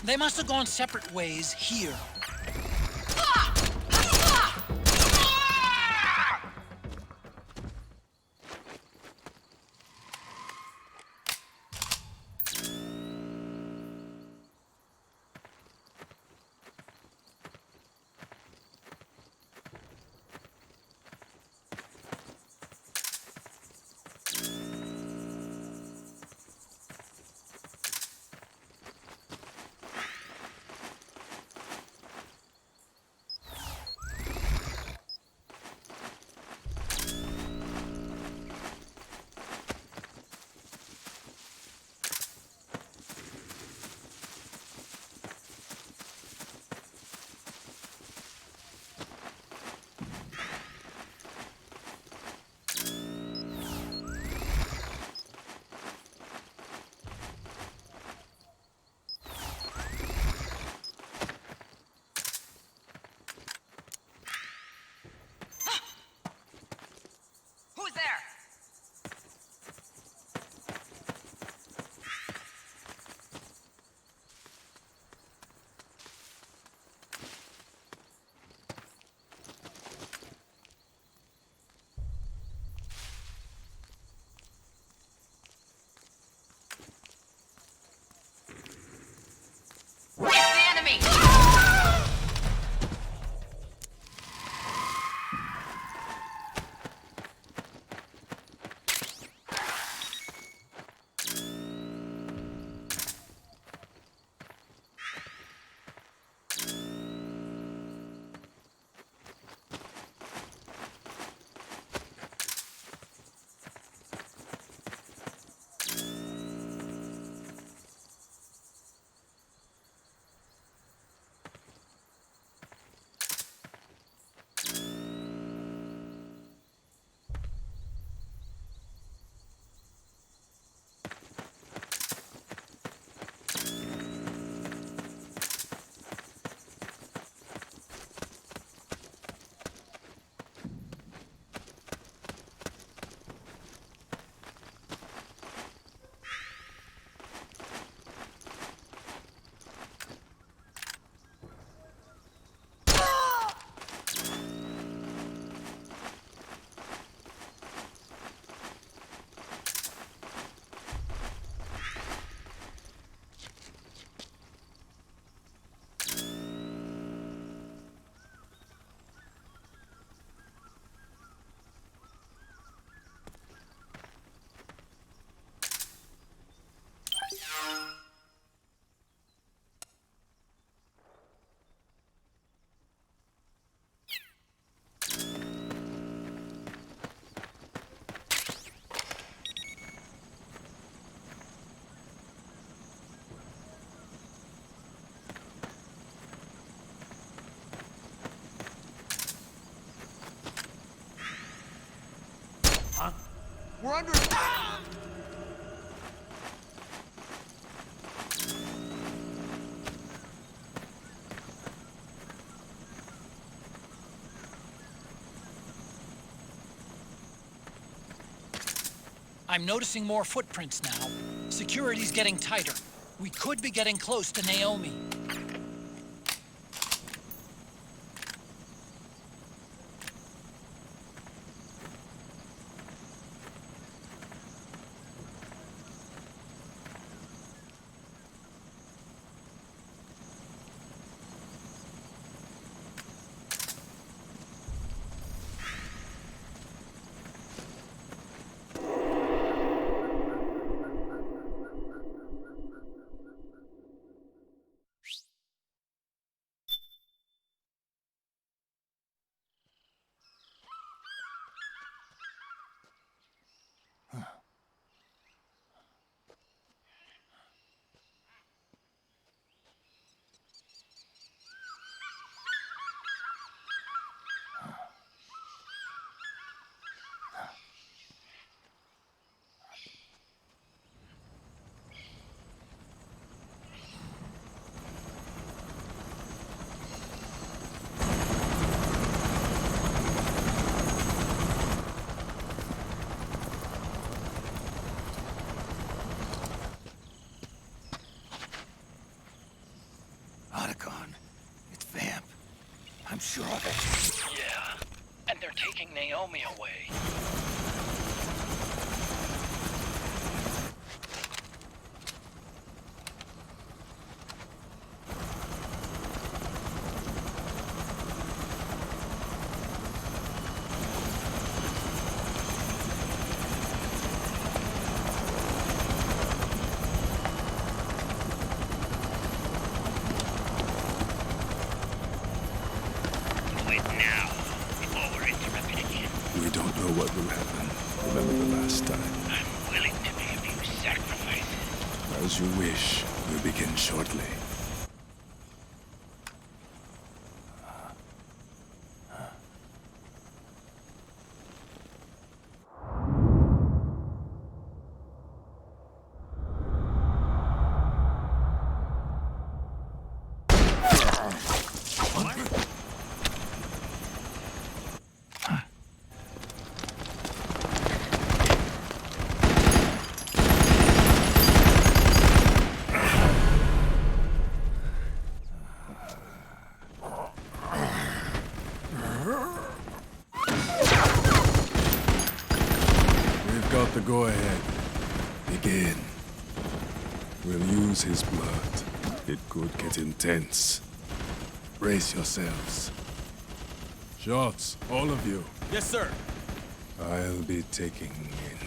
They must have gone separate ways here. I'm noticing more footprints now. Security's getting tighter. We could be getting close to Naomi. I'm sure of it. Yeah, and they're taking Naomi away. What will happen? Remember the last time. I'm willing to make a few sacrifices. As you wish. We'll begin shortly. Got the go-ahead. Begin. We'll use his blood. It could get intense. Brace yourselves. Shots, all of you. Yes, sir. I'll be taking in...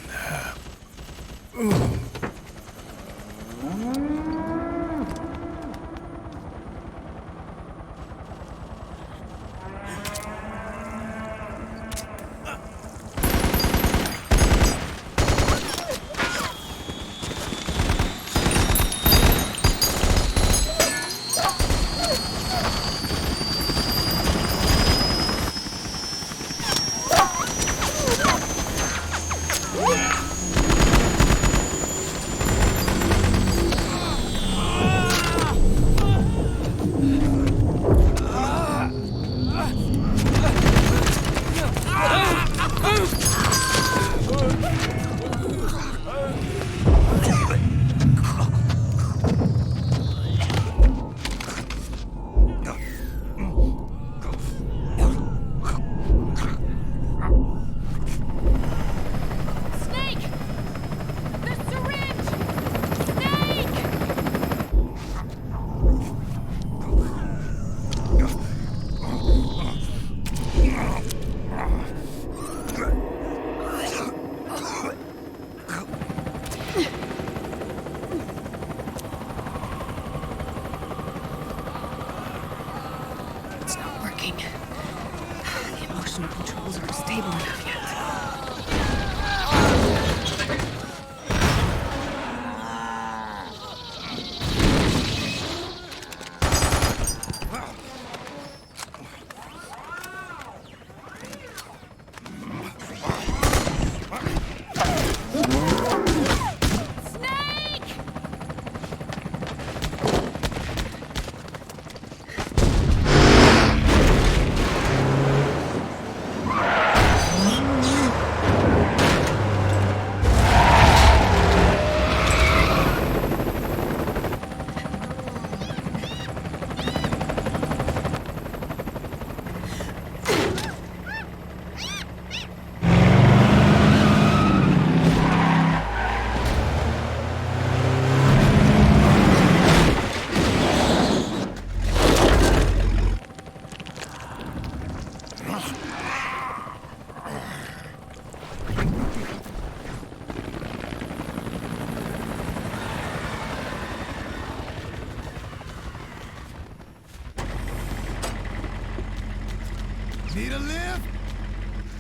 Need a lift?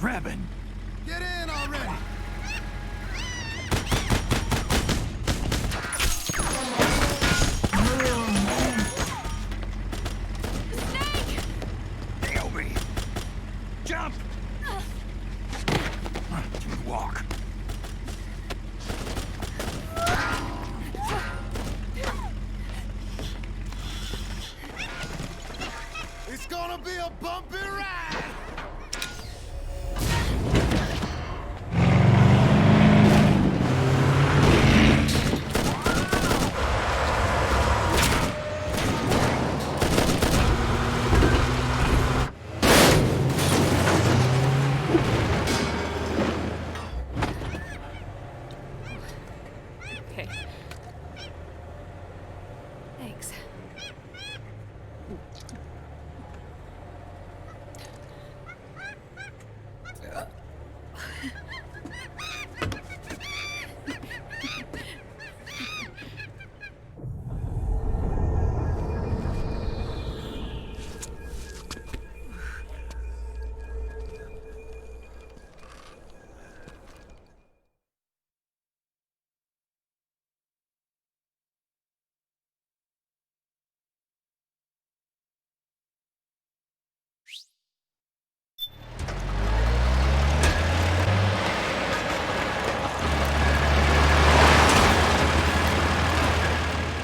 Revan! Get in already! Naomi! Jump! Walk. It's gonna be a bumpy ride! Okay. Thanks.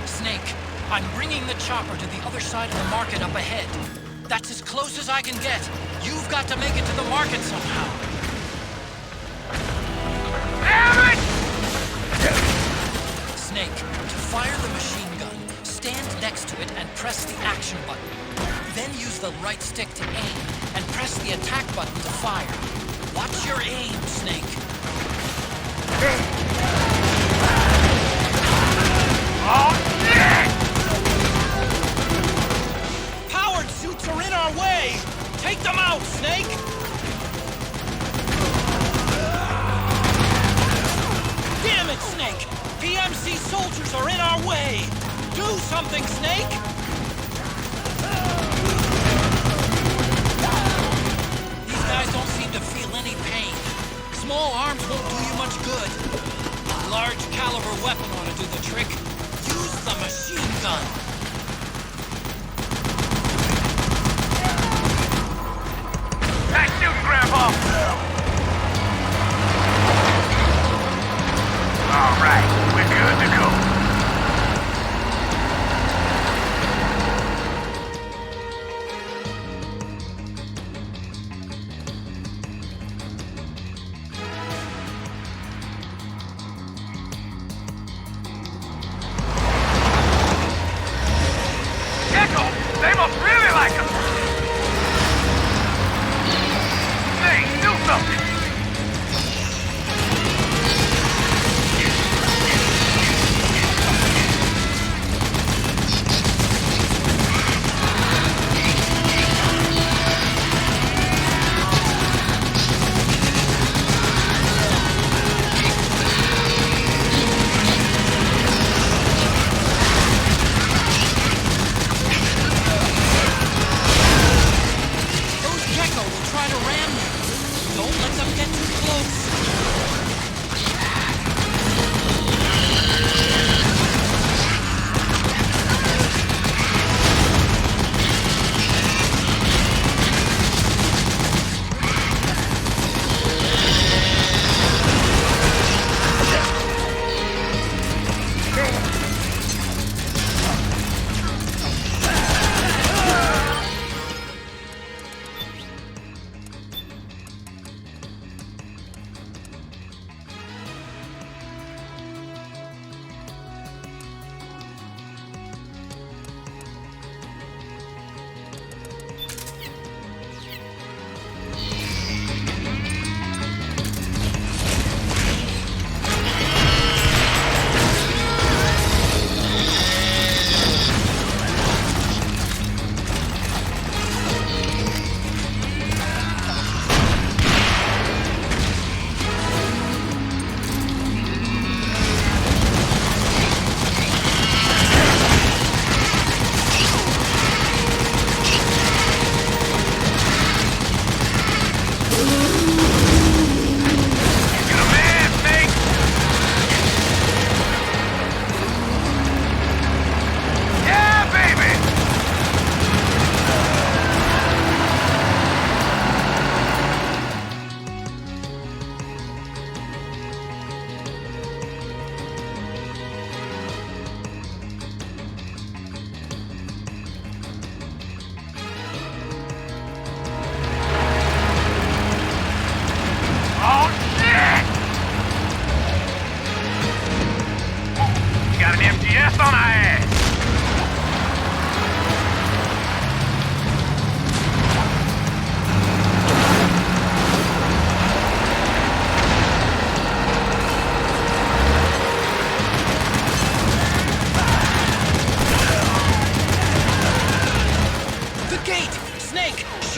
Snake, I'm bringing the chopper to the other side of the market up ahead. That's as close as I can get. You've got to make it to the market somehow. Damn it! Snake, to fire the machine gun, stand next to it and press the action button. Then use the right stick to aim, and press the attack button to fire. Watch your aim, Snake. Oh, shit! Powered suits are in our way! Take them out, Snake! Damn it, Snake! PMC soldiers are in our way! Do something, Snake! These guys don't seem to feel any pain. Small arms won't do you much good. A large caliber weapon ought to do the trick. Use the machine gun. Nice shooting, Grandpa! All right, we're good to go.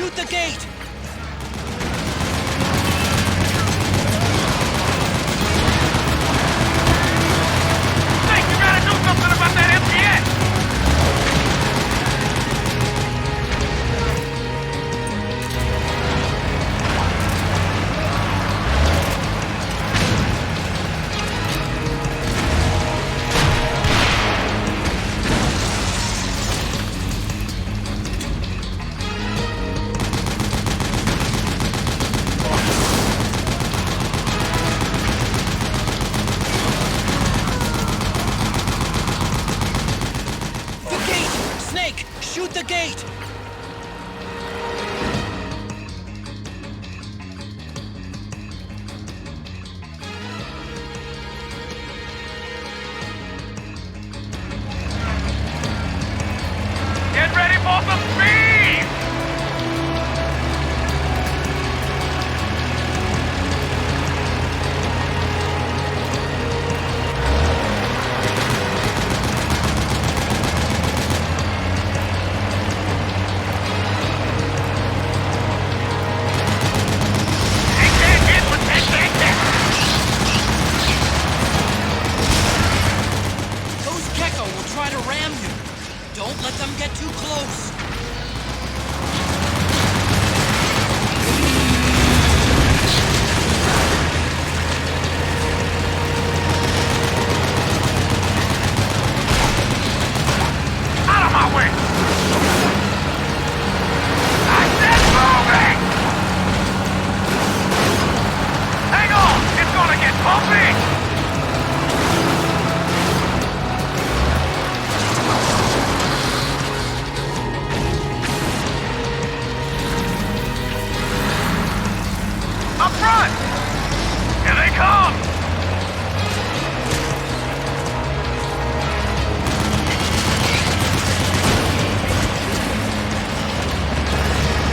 shoot the gate! Snake, you gotta do something about that MTS! Shoot the gate! Get ready for some speed! Those Gecko will try to ram you. Don't let them get too close. Out of my way! I said moving! Hang on! It's gonna get bumpy! Up front! Here they come!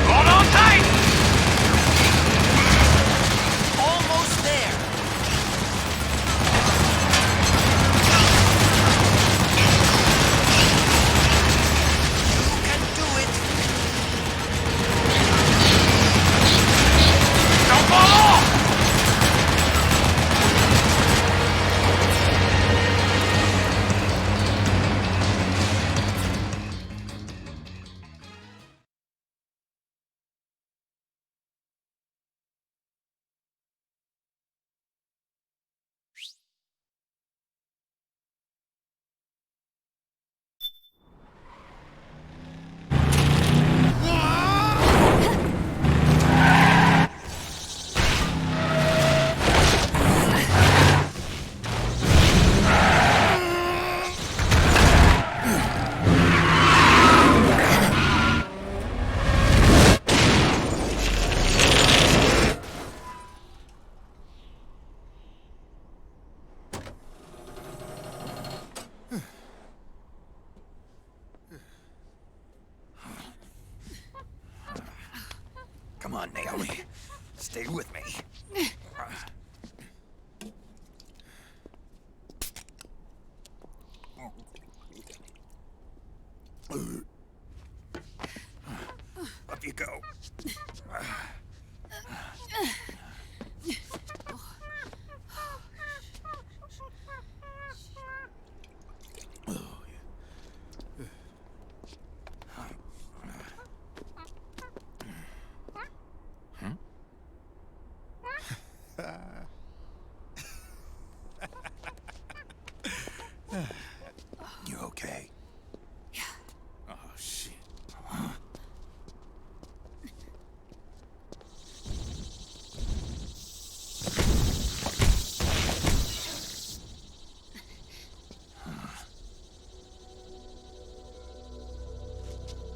Hold on tight! Almost there. You can do it. Don't fall off! Come on, Naomi. Stay with me. Up you go. You okay? Oh, shit.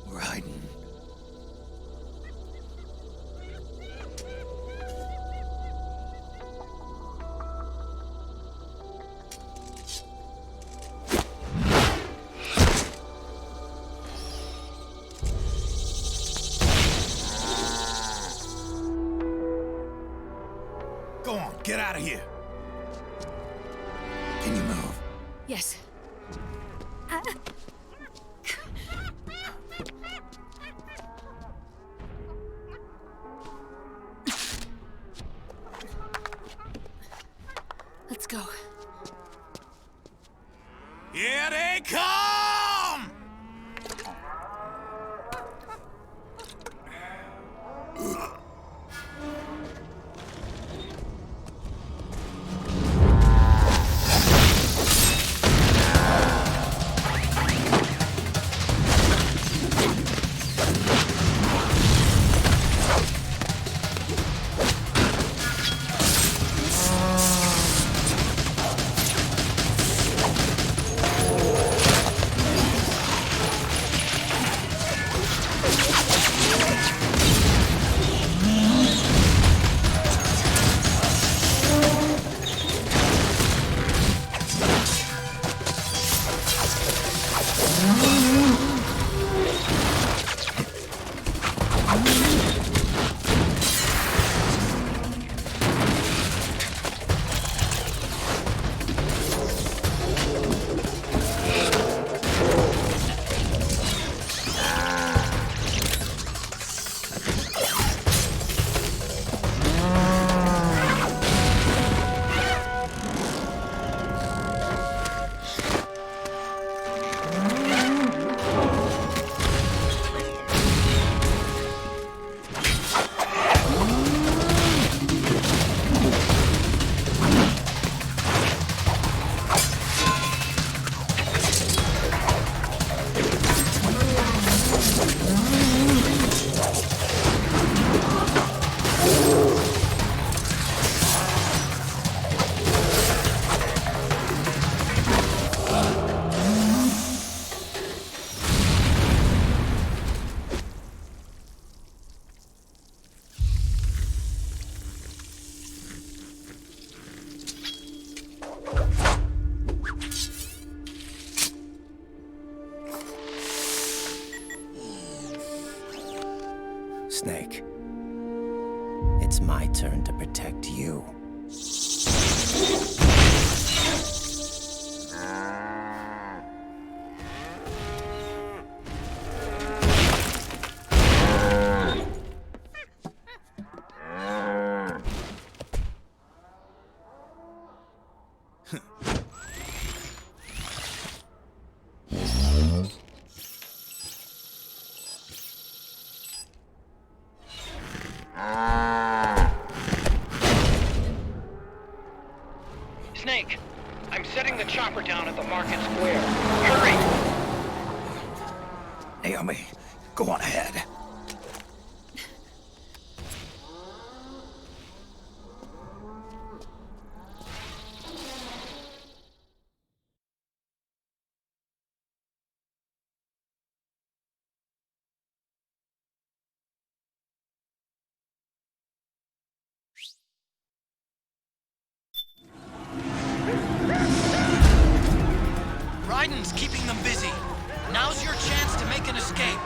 We're hiding. Go on, get out of here. Can you move? Yes. Snake. It's my turn to protect you. Snake, I'm setting the chopper down at the market square. Hurry! Naomi, go on ahead. Raiden's keeping them busy. Now's your chance to make an escape.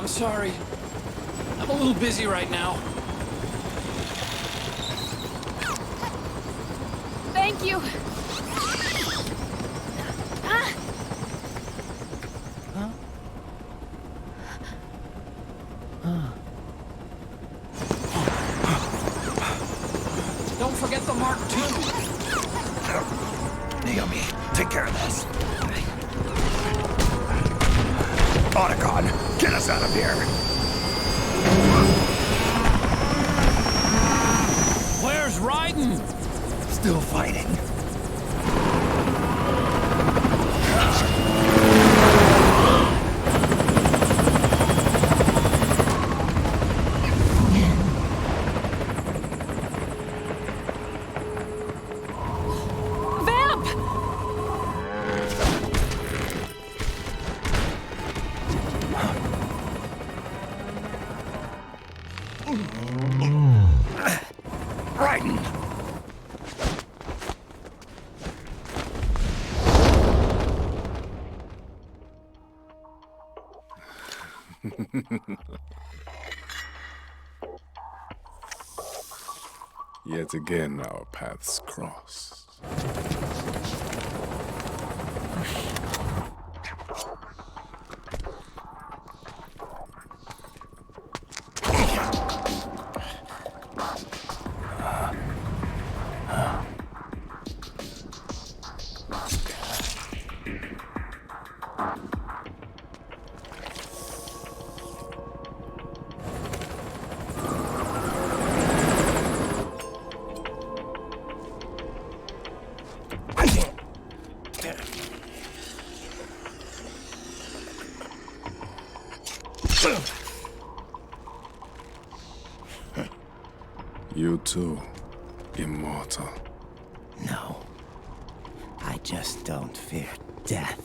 Sorry. I'm a little busy right now. Thank you. Ah. Huh? Don't forget the Mark II. Naomi, take care of this. Otacon, get us out of here! Where's Raiden? Still fighting. Yet again, our paths cross. You too, immortal. No. I just don't fear death.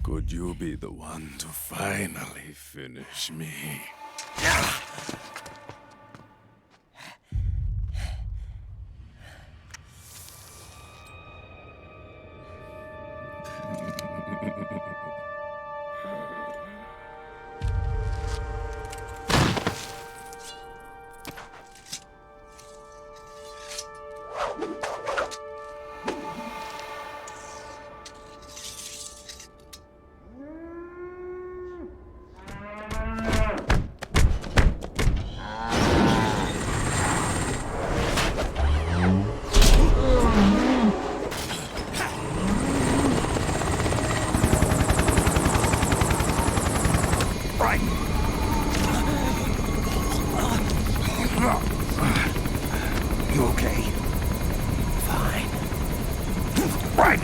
Could you be the one to finally finish me? You okay? Fine. Right.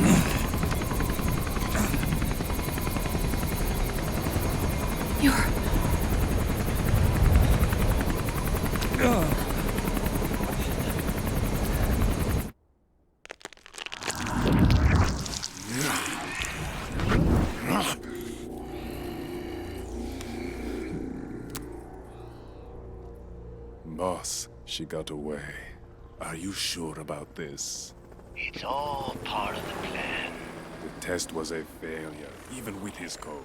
Boss, she got away. Are you sure about this? It's all part of the plan. The test was a failure, even with his code.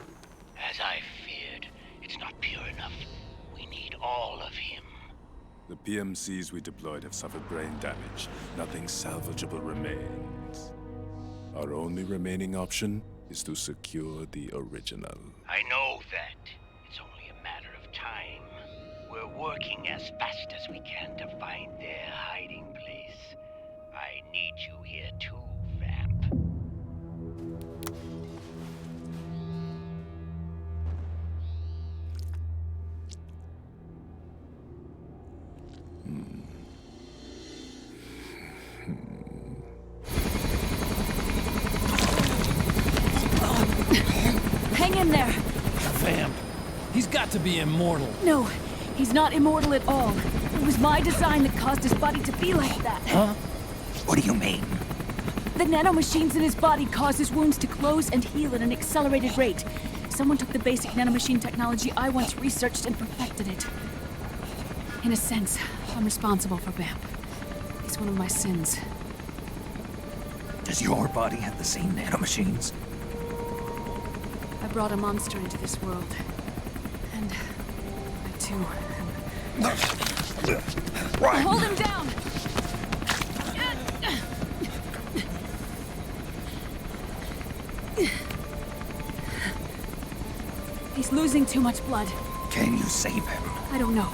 As I feared, it's not pure enough. We need all of him. The PMCs we deployed have suffered brain damage. Nothing salvageable remains. Our only remaining option is to secure the original. I know that. It's only a matter of time. We're working as fast as we can to find their hiding place. I need you here too, Vamp. Hang in there! Vamp. He's got to be immortal. No, he's not immortal at all. It was my design that caused his body to be like that. Huh? What do you mean? The nanomachines in his body cause his wounds to close and heal at an accelerated rate. Someone took the basic nanomachine technology I once researched and perfected it. In a sense, I'm responsible for Vamp. It's one of my sins. Does your body have the same nanomachines? I brought a monster into this world. And I too am... Right. Hold him down! He's losing too much blood. Can you save him? I don't know.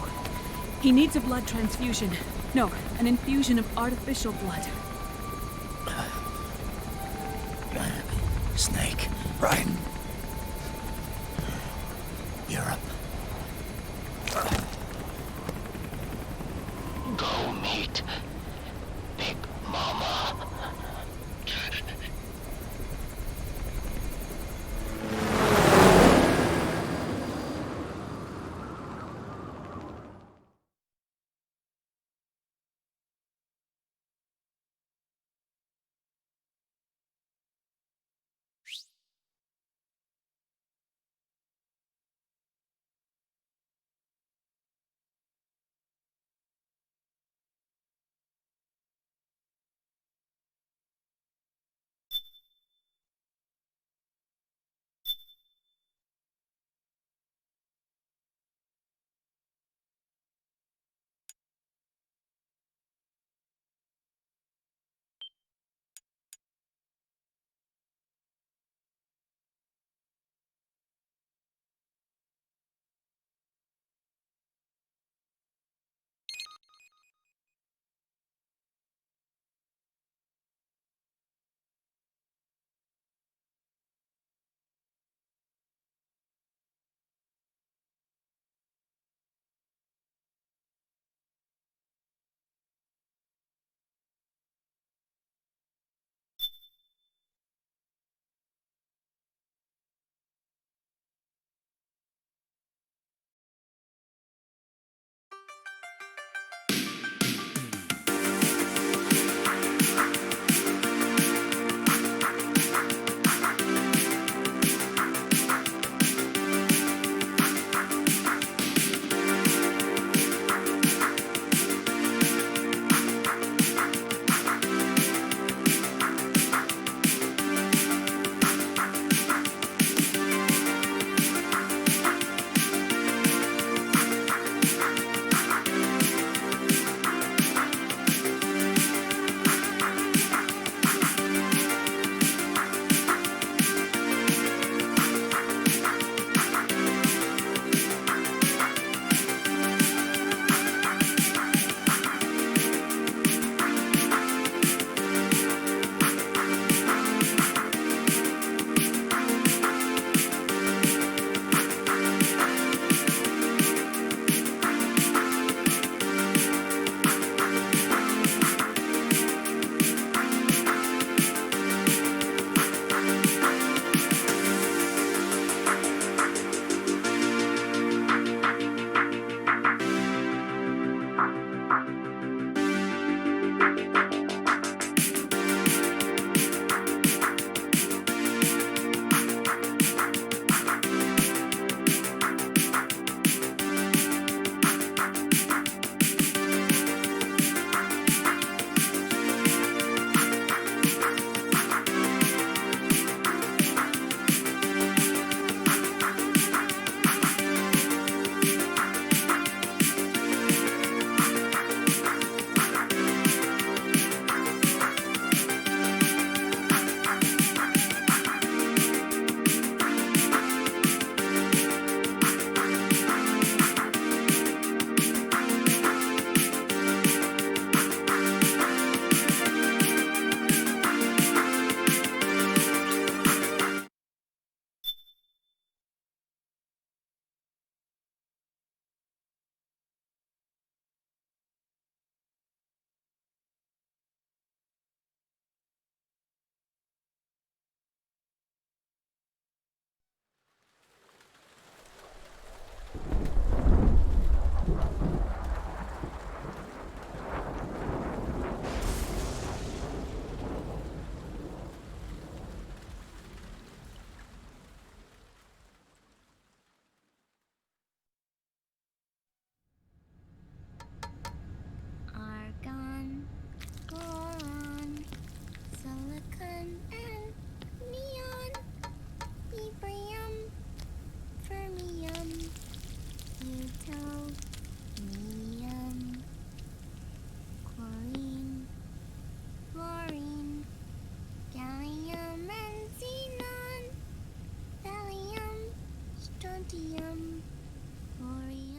He needs a blood transfusion. No, an infusion of artificial blood. Snake. Ryan. You're up. Go meet Big Mama. Strontium. Thorium.